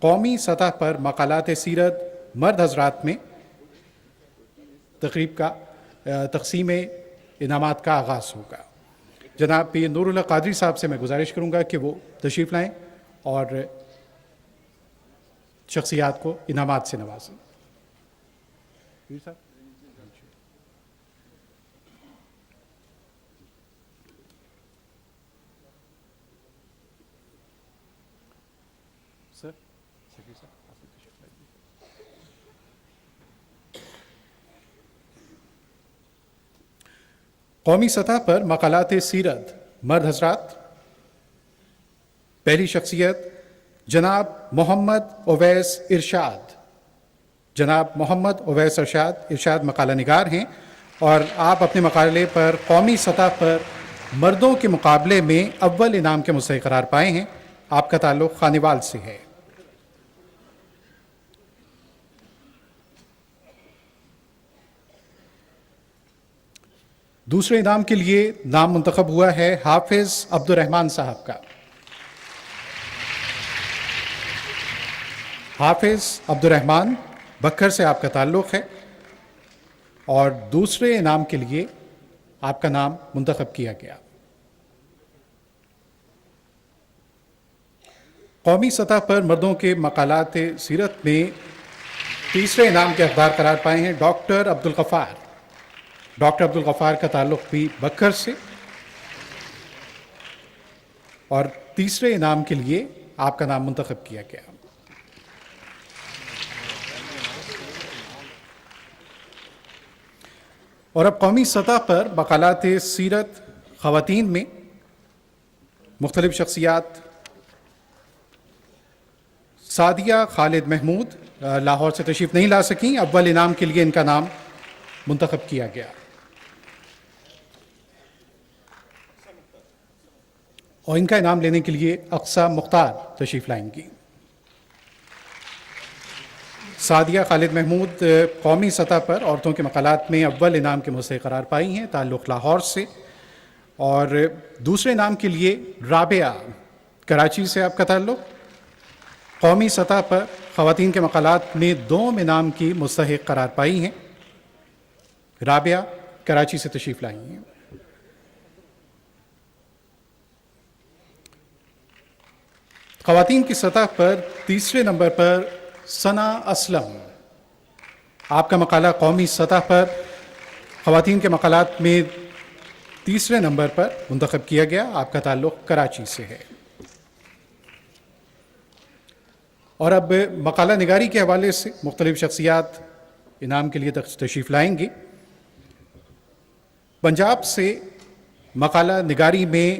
قومی سطح پر مقالات سیرت مرد حضرات میں تقریب کا تقسیم انعامات کا آغاز ہوگا۔ جناب پیر نور اللہ قادری صاحب سے میں گزارش کروں گا کہ وہ تشریف لائیں اور شخصیات کو انعامات سے نوازیں۔ پیر صاحب سر، قومی سطح پر مقالات سیرت مرد حضرات، پہلی شخصیت جناب محمد اویس ارشاد۔ جناب محمد اویس ارشاد مقالہ نگار ہیں، اور آپ اپنے مقالے پر قومی سطح پر مردوں کے مقابلے میں اول انعام کے مستحق قرار پائے ہیں۔ آپ کا تعلق خانیوال سے ہے۔ دوسرے انعام کے لیے نام منتخب ہوا ہے حافظ عبد الرحمان صاحب کا۔ حافظ عبد الرحمان بکھر سے آپ کا تعلق ہے اور دوسرے انعام کے لیے آپ کا نام منتخب کیا گیا۔ قومی سطح پر مردوں کے مقالات سیرت میں تیسرے انعام کے حقدار قرار پائے ہیں ڈاکٹر عبد الغفار۔ ڈاکٹر عبد الغفار کا تعلق بھی بکھر سے، اور تیسرے انعام کے لیے آپ کا نام منتخب کیا گیا۔ اور اب قومی سطح پر مقالات سیرت خواتین میں مختلف شخصیات، سعدیہ خالد محمود لاہور سے تشریف نہیں لا سکیں، اول انعام کے لیے ان کا نام منتخب کیا گیا، اور ان کا انعام لینے کے لیے اقصی مختار تشریف لائیں گی۔ سعدیہ خالد محمود قومی سطح پر عورتوں کے مقالات میں اول انعام کے مستحق قرار پائی ہیں، تعلق لاہور سے، اور دوسرے انعام کے لیے رابعہ کراچی سے آپ کا تعلق، قومی سطح پر خواتین کے مقالات میں دوم انعام کی مستحق قرار پائی ہیں، رابعہ کراچی سے تشریف لائی ہیں۔ خواتین کی سطح پر تیسرے نمبر پر ثنا اسلم، آپ کا مقالہ قومی سطح پر خواتین کے مقالات میں تیسرے نمبر پر منتخب کیا گیا، آپ کا تعلق کراچی سے ہے۔ اور اب مقالہ نگاری کے حوالے سے مختلف شخصیات انعام کے لیے تشریف لائیں گی۔ پنجاب سے مقالہ نگاری میں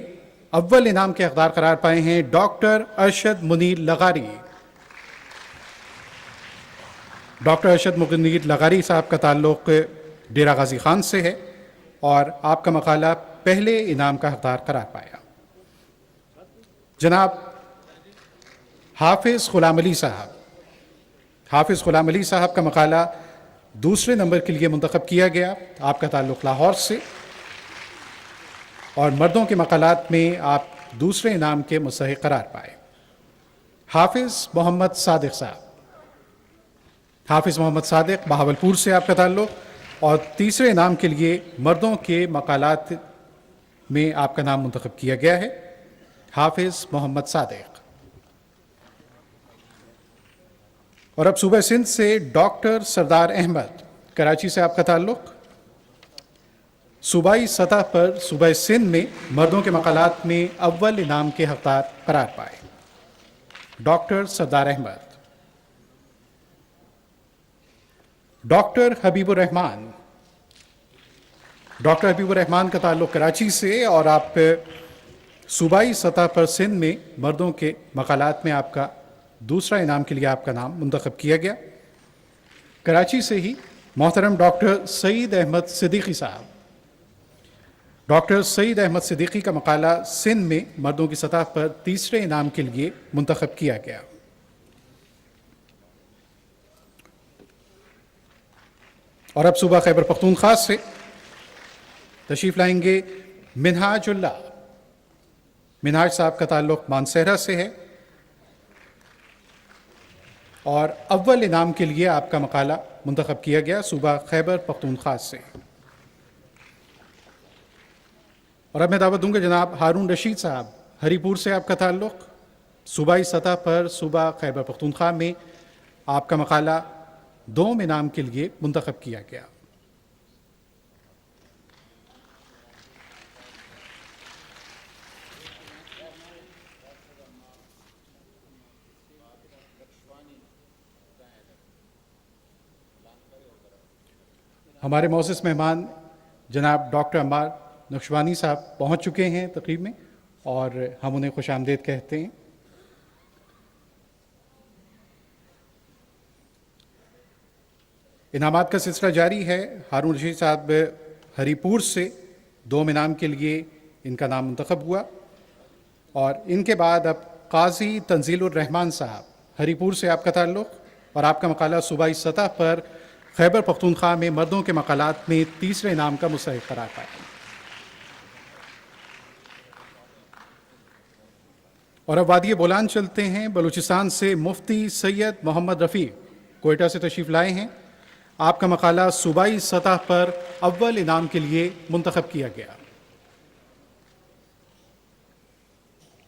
اول انعام کے حقدار قرار پائے ہیں ڈاکٹر ارشد منیر لغاری۔ ڈاکٹر ارشد منیر لغاری صاحب کا تعلق ڈیرہ غازی خان سے ہے، اور آپ کا مقالہ پہلے انعام کا حقدار قرار پایا۔ جناب حافظ غلام علی صاحب، حافظ غلام علی صاحب کا مقالہ دوسرے نمبر کے لیے منتخب کیا گیا، آپ کا تعلق لاہور سے، اور مردوں کے مقالات میں آپ دوسرے انعام کے مستحق قرار پائے۔ حافظ محمد صادق صاحب، حافظ محمد صادق بہاولپور سے آپ کا تعلق، اور تیسرے انعام کے لیے مردوں کے مقالات میں آپ کا نام منتخب کیا گیا ہے، حافظ محمد صادق۔ اور اب صوبہ سندھ سے ڈاکٹر سردار احمد، کراچی سے آپ کا تعلق، صوبائی سطح پر صوبہ سندھ میں مردوں کے مقالات میں اول انعام کے حقدار قرار پائے، ڈاکٹر سردار احمد۔ ڈاکٹر حبیب الرحمان، ڈاکٹر حبیب الرحمان کا تعلق کراچی سے، اور آپ صوبائی سطح پر سندھ میں مردوں کے مقالات میں آپ کا دوسرا انعام کے لیے آپ کا نام منتخب کیا گیا۔ کراچی سے ہی محترم ڈاکٹر سعید احمد صدیقی صاحب، ڈاکٹر سعید احمد صدیقی کا مقالہ سندھ میں مردوں کی سطح پر تیسرے انعام کے لیے منتخب کیا گیا۔ اور اب صوبہ خیبر پختونخوا سے تشریف لائیں گے منہاج اللہ۔ منہاج صاحب کا تعلق مانسہرہ سے ہے، اور اول انعام کے لیے آپ کا مقالہ منتخب کیا گیا صوبہ خیبر پختونخوا سے۔ اور اب میں دعوت دوں گا جناب ہارون رشید صاحب، ہری پور سے آپ کا تعلق، صوبائی سطح پر صوبہ خیبر پختونخوا میں آپ کا مقالہ دوم انعام کے لیے منتخب کیا گیا۔ ہمارے معزز مہمان جناب ڈاکٹر عمار نقشوانی صاحب پہنچ چکے ہیں تقریب میں، اور ہم انہیں خوش آمدید کہتے ہیں۔ انعامات کا سلسلہ جاری ہے۔ ہارون رشید صاحب ہری پور سے دوم انعام کے لیے ان کا نام منتخب ہوا، اور ان کے بعد اب قاضی تنزیل الرحمان صاحب، ہری پور سے آپ کا تعلق، اور آپ کا مقالہ صوبائی سطح پر خیبر پختونخوا میں مردوں کے مقالات میں تیسرے انعام کا مستحق قرار پایا۔ اور اب وادی بولان چلتے ہیں۔ بلوچستان سے مفتی سید محمد رفیع کوئٹہ سے تشریف لائے ہیں۔ آپ کا مقالہ صوبائی سطح پر اول انعام کے لیے منتخب کیا گیا۔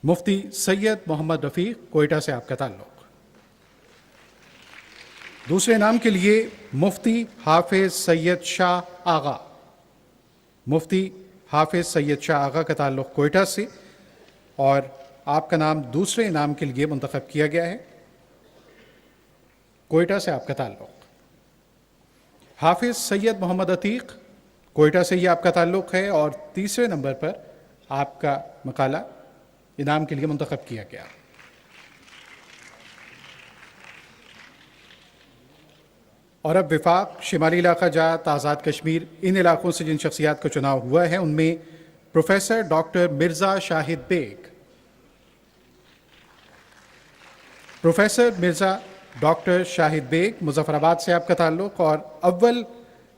مفتی سید محمد رفیع کوئٹہ سے آپ کا تعلق۔ دوسرے انعام کے لیے مفتی حافظ سید شاہ آغا، مفتی حافظ سید شاہ آغا کا تعلق کوئٹہ سے، اور آپ کا نام دوسرے انعام کے لیے منتخب کیا گیا ہے۔ کوئٹہ سے آپ کا تعلق۔ حافظ سید محمد عتیق کوئٹہ سے ہی آپ کا تعلق ہے، اور تیسرے نمبر پر آپ کا مقالہ انعام کے لیے منتخب کیا گیا۔ اور اب وفاق، شمالی علاقہ جات، آزاد کشمیر، ان علاقوں سے جن شخصیات کا چناؤ ہوا ہے ان میں پروفیسر ڈاکٹر مرزا شاہد بیگ، پروفیسر مرزا ڈاکٹر شاہد بیگ مظفر آباد سے آپ کا تعلق، اور اول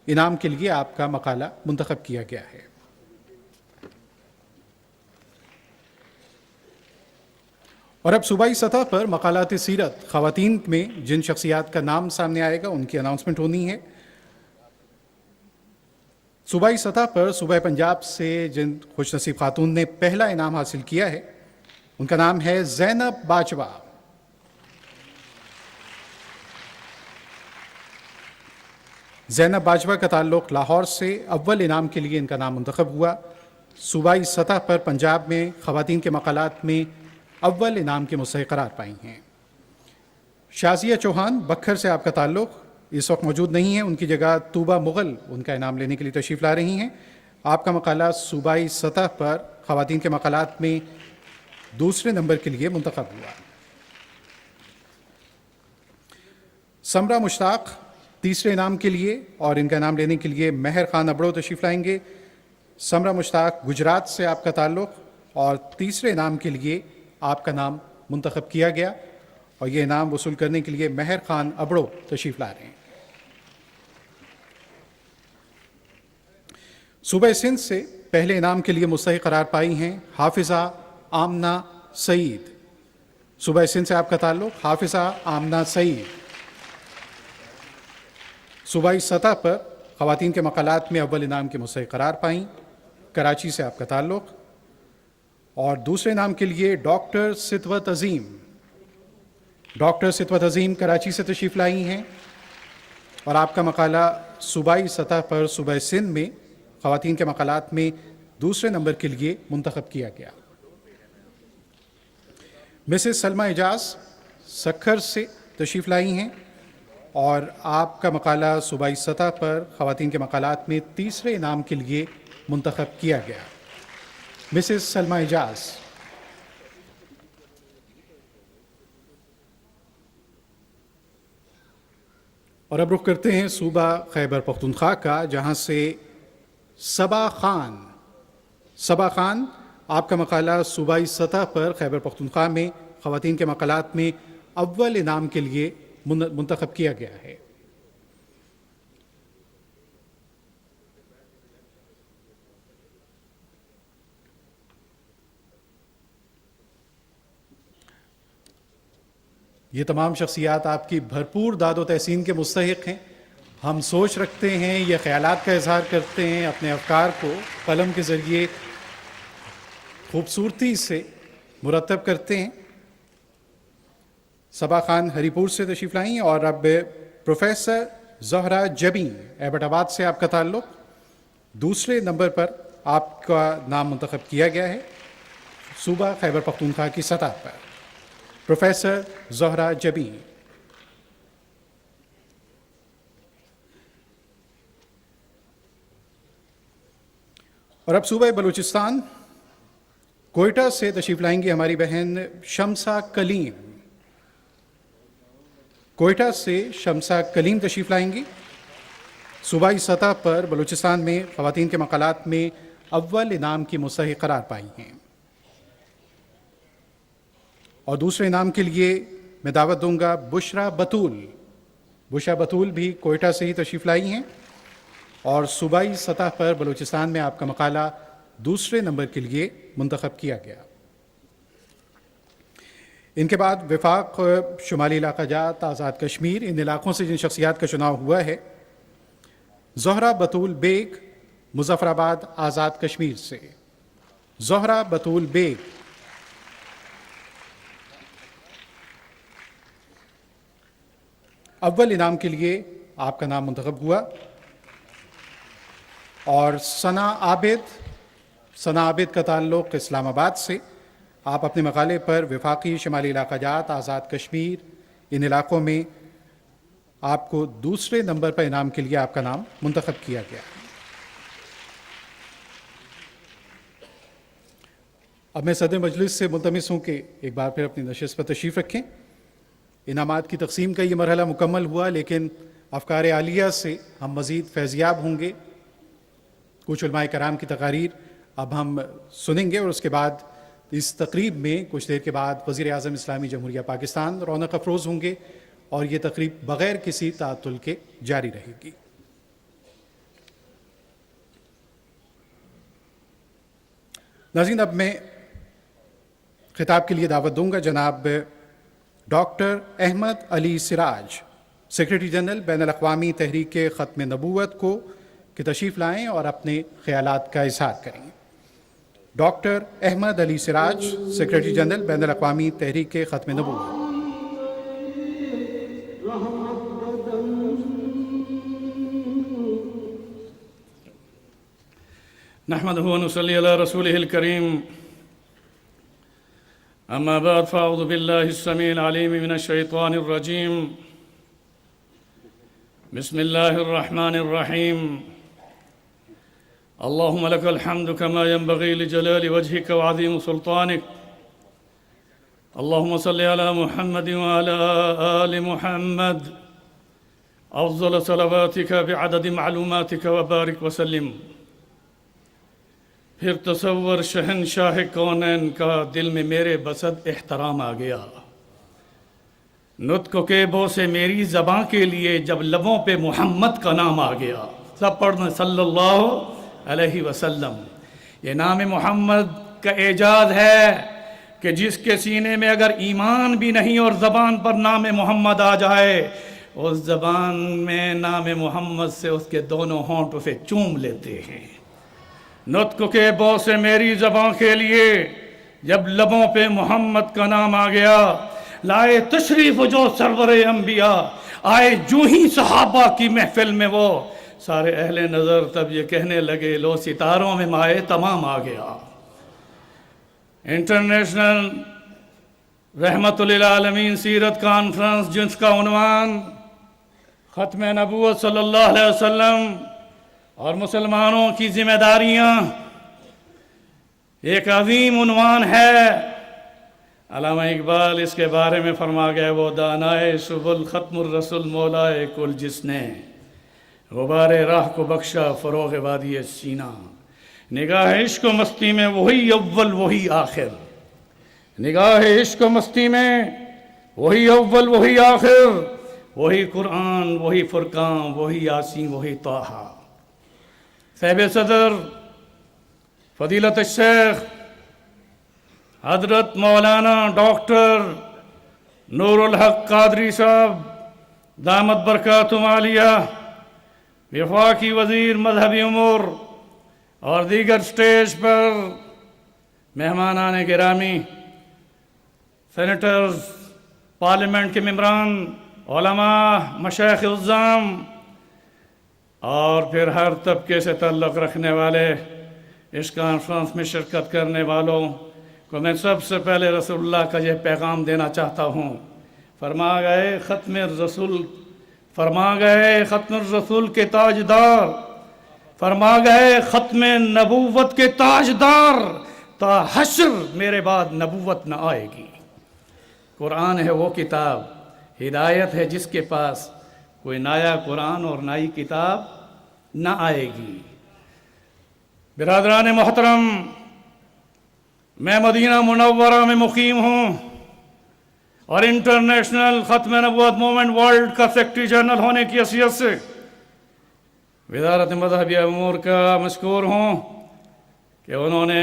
انعام کے لیے آپ کا مقالہ منتخب کیا گیا ہے۔ اور اب صوبائی سطح پر مقالات سیرت خواتین میں جن شخصیات کا نام سامنے آئے گا ان کی اناؤنسمنٹ ہونی ہے۔ صوبائی سطح پر صوبہ پنجاب سے جن خوش نصیب خاتون نے پہلا انعام حاصل کیا ہے ان کا نام ہے زینب باجوہ۔ زینب باجوہ کا تعلق لاہور سے، اول انعام کے لیے ان کا نام منتخب ہوا۔ صوبائی سطح پر پنجاب میں خواتین کے مقالات میں اول انعام کے مستحق قرار پائی ہیں۔ شازیہ چوہان بکھر سے آپ کا تعلق، اس وقت موجود نہیں ہیں، ان کی جگہ طوبہ مغل ان کا انعام لینے کے لیے تشریف لا رہی ہیں۔ آپ کا مقالہ صوبائی سطح پر خواتین کے مقالات میں دوسرے نمبر کے لیے منتخب ہوا۔ سمرہ مشتاق تیسرے انعام کے لیے، اور ان کا انعام لینے کے لیے مہر خان ابڑو تشریف لائیں گے۔ سمرہ مشتاق گجرات سے آپ کا تعلق، اور تیسرے انعام کے لیے آپ کا نام منتخب کیا گیا، اور یہ انعام وصول کرنے کے لیے مہر خان ابڑو تشریف لا رہے ہیں۔ صوبہ سندھ سے پہلے انعام کے لیے مستحق قرار پائی ہیں حافظہ آمنہ سعید۔ صوبہ سندھ سے آپ کا تعلق، حافظہ آمنہ سعید۔ صوبائی سطح پر خواتین کے مقالات میں اول انعام کے مستحق قرار پائیں، کراچی سے آپ کا تعلق، اور دوسرے انعام کے لیے ڈاکٹر ستوت عظیم، ڈاکٹر ستوت عظیم کراچی سے تشریف لائی ہیں، اور آپ کا مقالہ صوبائی سطح پر صوبہ سندھ میں خواتین کے مقالات میں دوسرے نمبر کے لیے منتخب کیا گیا۔ مسز سلمہ اعجاز سکھر سے تشریف لائی ہیں، اور آپ کا مقالہ صوبائی سطح پر خواتین کے مقالات میں تیسرے انعام کے لیے منتخب کیا گیا۔ مسز سلمہ اعجاز۔ اور اب رخ کرتے ہیں صوبہ خیبر پختونخوا کا، جہاں سے صبا خان آپ کا مقالہ صوبائی سطح پر خیبر پختونخوا میں خواتین کے مقالات میں اول انعام کے لیے منتخب کیا گیا ہے۔ یہ تمام شخصیات آپ کی بھرپور داد و تحسین کے مستحق ہیں۔ ہم سوچ رکھتے ہیں، یہ خیالات کا اظہار کرتے ہیں، اپنے افکار کو قلم کے ذریعے خوبصورتی سے مرتب کرتے ہیں۔ صبا خان ہری پور سے تشریف لائیں، اور اب پروفیسر زہرا جبی ایبٹ آباد سے آپ کا تعلق، دوسرے نمبر پر آپ کا نام منتخب کیا گیا ہے صوبہ خیبر پختونخوا کی سطح پر، پروفیسر زہرا جبی۔ اور اب صوبہ بلوچستان کوئٹہ سے تشریف لائیں گی ہماری بہن شمسہ کلیم، کوئٹہ سے شمسہ کلیم تشریف لائیں گی۔ صوبائی سطح پر بلوچستان میں خواتین کے مقالات میں اول انعام کی مستحق قرار پائی ہیں، اور دوسرے انعام کے لیے میں دعوت دوں گا بشرا بطول بھی کوئٹہ سے ہی تشریف لائی ہیں، اور صوبائی سطح پر بلوچستان میں آپ کا مقالہ دوسرے نمبر کے لیے منتخب کیا گیا۔ ان کے بعد وفاق شمالی علاقہ جات آزاد کشمیر، ان علاقوں سے جن شخصیات کا چناؤ ہوا ہے: زہرہ بطول بیگ مظفر آباد آزاد کشمیر سے، زہرہ بطول بیگ۔ اول انعام کے لیے آپ کا نام منتخب ہوا، اور ثنا عابد کا تعلق اسلام آباد سے۔ آپ اپنے مقالے پر وفاقی شمالی علاقہ جات آزاد کشمیر، ان علاقوں میں آپ کو دوسرے نمبر پر انعام کے لیے آپ کا نام منتخب کیا گیا۔ اب میں صدر مجلس سے ملتمس ہوں کہ ایک بار پھر اپنی نشست پر تشریف رکھیں۔ انعامات کی تقسیم کا یہ مرحلہ مکمل ہوا، لیکن افکار عالیہ سے ہم مزید فیضیاب ہوں گے۔ کچھ علماء کرام کی تقاریر اب ہم سنیں گے، اور اس کے بعد اس تقریب میں کچھ دیر کے بعد وزیر اعظم اسلامی جمہوریہ پاکستان رونق افروز ہوں گے، اور یہ تقریب بغیر کسی تعطل کے جاری رہے گی۔ ناظرین، اب میں خطاب کے لیے دعوت دوں گا جناب ڈاکٹر احمد علی سراج، سیکریٹری جنرل بین الاقوامی تحریک ختم نبوت کو، کہ تشریف لائیں اور اپنے خیالات کا اظہار کریں۔ ڈاکٹر احمد علی سراج، سیکریٹری جنرل بین الاقوامی تحریک ختم نبوت۔ نحمده ونصلي على رسوله الكريم، أما بعد، فأعوذ بالله السميع العليم من الشيطان الرجيم، بسم الله الرحمن الرحيم، اللهم لك الحمد كما ينبغي لجلال وجهك وعظيم سلطانك، اللهم صل على محمد وعلى آل محمد أفضل صلواتك بعدد معلوماتك وبارك وسلم۔ پھر تصور شہنشاہ کونین کا دل میں میرے بسد احترام آ گیا، نطق کے بو سے میری زباں کے لیے جب لبوں پہ محمد کا نام آ گیا۔ سب پڑھنا صلی اللہ علیہ وسلم۔ یہ نام محمد کا اعجاز ہے کہ جس کے سینے میں اگر ایمان بھی نہیں اور زبان پر نام محمد آ جائے، اس زبان میں نام محمد سے اس کے دونوں ہونٹ اسے چوم لیتے ہیں۔ نطق کے بو سے میری زبان کے لیے جب لبوں پہ محمد کا نام آ گیا، لائے تشریف جو سرور انبیاء، آئے جو ہی صحابہ کی محفل میں وہ سارے اہل نظر تب یہ کہنے لگے، لو ستاروں میں مائے تمام آ گیا۔ انٹرنیشنل رحمت للعالمین سیرت کانفرنس، جس کا عنوان ختم نبوت صلی اللہ علیہ وسلم اور مسلمانوں کی ذمہ داریاں، ایک عظیم عنوان ہے۔ علامہ اقبال اس کے بارے میں فرما گئے، وہ دانائے سبل ختم الرسول مولائے کل، جس نے غبار راہ کو بخشا فروغ وادی سینہ۔ نگاہ عشق و مستی میں وہی اول وہی آخر، نگاہ عشق و مستی میں وہی اول وہی آخر، وہی قرآن وہی فرقان وہی یاسین وہی طٰہٰ۔ صاحب صدر فضیلت الشیخ حضرت مولانا ڈاکٹر نور الحق قادری صاحب دامت برکاتہم عالیہ، وفاقی وزیر مذہبی امور اور دیگر سٹیج پر مہمانان گرامی، سینیٹرز، پارلیمنٹ کے ممبران، علماء، مشائخ عظام، اور پھر ہر طبقے سے تعلق رکھنے والے اس کانفرنس میں شرکت کرنے والوں کو میں سب سے پہلے رسول اللہ کا یہ پیغام دینا چاہتا ہوں۔ فرما گئے ختم الرسول کے تاجدار، فرما گئے ختم نبوت کے تاجدار، تا حشر میرے بعد نبوت نہ آئے گی۔ قرآن ہے وہ کتاب، ہدایت ہے جس کے پاس، کوئی نایا قرآن اور نئی کتاب نہ آئے گی۔ برادران محترم، میں مدینہ منورہ میں مقیم ہوں اور انٹرنیشنل ختم نبوت موومنٹ ورلڈ کا سیکرٹری جنرل ہونے کی حیثیت سے وزارت مذہبی امور کا مشکور ہوں کہ انہوں نے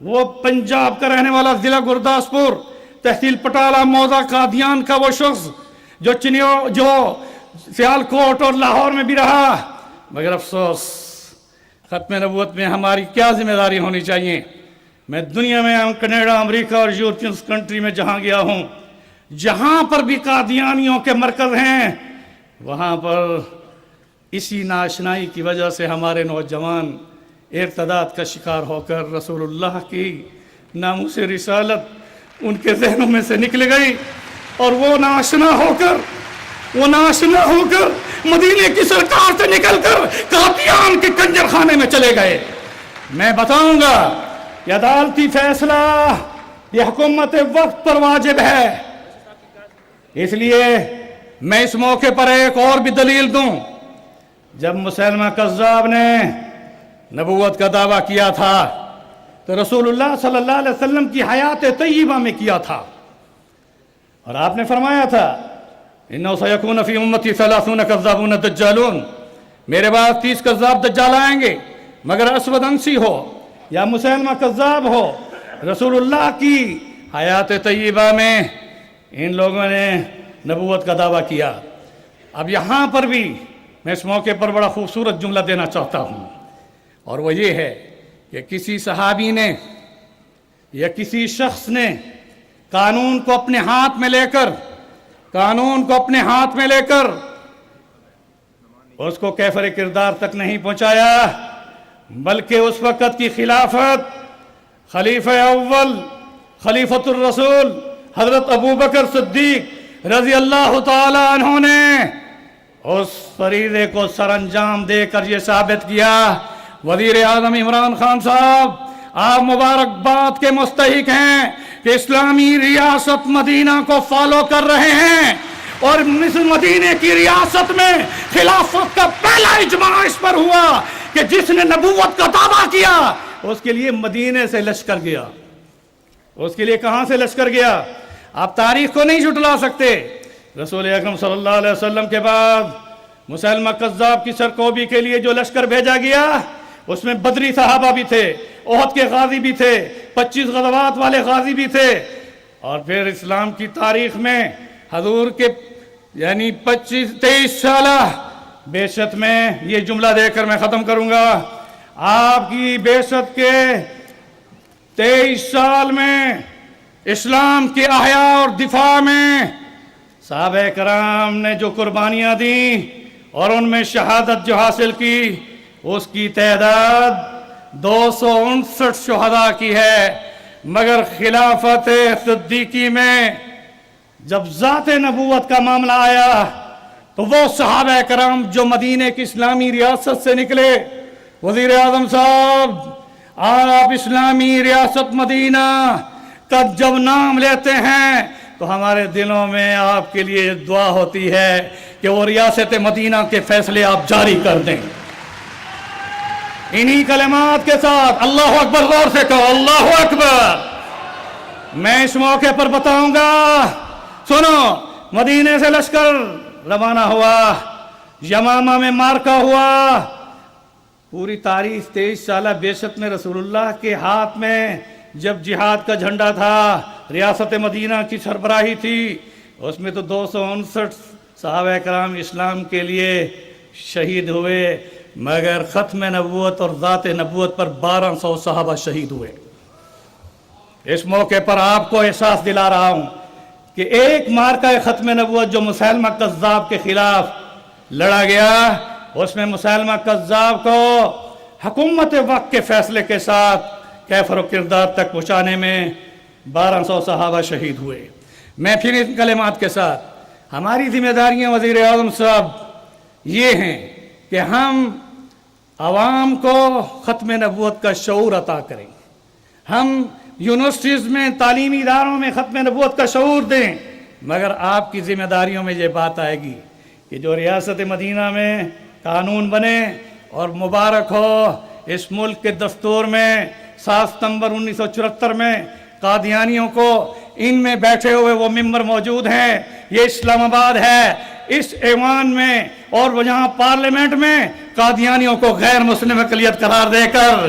وہ پنجاب کا رہنے والا ضلع گرداسپور تحصیل پٹالہ موضع قادیان کا وہ شخص جو سیالکوٹ اور لاہور میں بھی رہا، مگر افسوس ختم نبوت میں ہماری کیا ذمہ داری ہونی چاہیے؟ میں دنیا میں کینیڈا، امریکہ اور یورپین کنٹری میں جہاں گیا ہوں، جہاں پر بھی قادیانیوں کے مرکز ہیں، وہاں پر اسی ناشنائی کی وجہ سے ہمارے نوجوان ارتداد کا شکار ہو کر رسول اللہ کی ناموس رسالت ان کے ذہنوں میں سے نکل گئی، اور وہ ناشنا ہو کر مدینے کی سرکار سے نکل کر قادیان کے کنجر خانے میں چلے گئے۔ میں بتاؤں گا کہ عدالتی فیصلہ یہ حکومت وقت پر واجب ہے، اس لیے میں اس موقع پر ایک اور بھی دلیل دوں۔ جب مسیلمہ کذاب نے نبوت کا دعویٰ کیا تھا تو رسول اللہ صلی اللہ علیہ وسلم کی حیات طیبہ میں کیا تھا، اور آپ نے فرمایا تھا اِنَّهُ سَيَكُونَ فِي أُمَّتِي 30 كَذَّابُونَ دَجَّالُونَ، میرے بعد 30 کذاب دجال آئیں گے، مگر اسود انسی ہو یا مسیلمہ کذاب ہو، رسول اللہ کی حیات طیبہ میں ان لوگوں نے نبوت کا دعویٰ کیا۔ اب یہاں پر بھی میں اس موقع پر بڑا خوبصورت جملہ دینا چاہتا ہوں، اور وہ یہ ہے کہ کسی صحابی نے یا کسی شخص نے قانون کو اپنے ہاتھ میں لے کر اس کو کیفر کردار تک نہیں پہنچایا، بلکہ اس وقت کی خلافت خلیفہ اول خلیفۃ الرسول حضرت ابو بکر صدیق رضی اللہ تعالی عنہ نے اس فریضے کو سر انجام دے کر یہ ثابت کیا۔ وزیر اعظم عمران خان صاحب، آپ مبارکباد کے مستحق ہیں کہ اسلامی ریاست مدینہ کو فالو کر رہے ہیں، اور مدینہ کی ریاست میں خلافت کا پہلا اجماع اس پر ہوا کہ جس نے نبوت کا دعویٰ کیا اس کے لیے مدینہ سے لشکر گیا۔ اس کے لیے کہاں سے لشکر گیا؟ آپ تاریخ کو نہیں جھٹلا سکتے۔ رسول اکرم صلی اللہ علیہ وسلم کے بعد مسیلمہ کذاب کی سرکوبی کے لیے جو لشکر بھیجا گیا، اس میں بدری صحابہ بھی تھے، احد کے غازی بھی تھے، 25 غزوات والے غازی بھی تھے، اور پھر اسلام کی تاریخ میں حضور کے یعنی 23 سالہ بعثت میں یہ جملہ دے کر میں ختم کروں گا، آپ کی بعثت کے 23 سال میں اسلام کے احیاء اور دفاع میں صحابہ کرام نے جو قربانیاں دیں اور ان میں شہادت جو حاصل کی، اس کی تعداد 259 شہداء کی ہے، مگر خلافت صدیقی میں جب ذات نبوت کا معاملہ آیا تو وہ صحابہ کرام جو مدینہ کی اسلامی ریاست سے نکلے، وزیر اعظم صاحب آپ اسلامی ریاست مدینہ کا جب نام لیتے ہیں تو ہمارے دلوں میں آپ کے لیے دعا ہوتی ہے کہ وہ ریاست مدینہ کے فیصلے آپ جاری کر دیں۔ انہی کلمات کے ساتھ اللہ اکبر، غور سے کہو اللہ اکبر۔ میں اس موقع پر بتاؤں گا، سنو، مدینہ سے لشکر روانہ ہوا، یمامہ میں مارکا ہوا، پوری تاریخ 23 سالہ بعثت میں رسول اللہ کے ہاتھ میں جب جہاد کا جھنڈا تھا، ریاست مدینہ کی سربراہی تھی، اس میں تو 259 صحابہ کرام اسلام کے لیے شہید ہوئے، مگر ختم نبوت اور ذات نبوت پر 1200 صحابہ شہید ہوئے۔ اس موقع پر آپ کو احساس دلا رہا ہوں کہ ایک مارکہ ختم نبوت جو مسیلمہ کذاب کے خلاف لڑا گیا، اس میں مسیلمہ کذاب کو حکومت وقت کے فیصلے کے ساتھ کیفر و کردار تک پہنچانے میں 1200 صحابہ شہید ہوئے۔ میں پھر ان کلمات کے ساتھ ہماری ذمہ داریاں وزیر اعظم صاحب یہ ہیں کہ ہم عوام کو ختم نبوت کا شعور عطا کریں، ہم یونیورسٹیز میں تعلیمی اداروں میں ختم نبوت کا شعور دیں، مگر آپ کی ذمہ داریوں میں یہ بات آئے گی کہ جو ریاست مدینہ میں قانون بنے، اور مبارک ہو اس ملک کے دستور میں 7 ستمبر 1974 میں قادیانیوں کو ان میں بیٹھے ہوئے وہ ممبر موجود ہیں، یہ اسلام آباد ہے، اس ایوان میں اور وہ یہاں پارلیمنٹ میں قادیانیوں کو غیر مسلم اقلیت قرار دے کر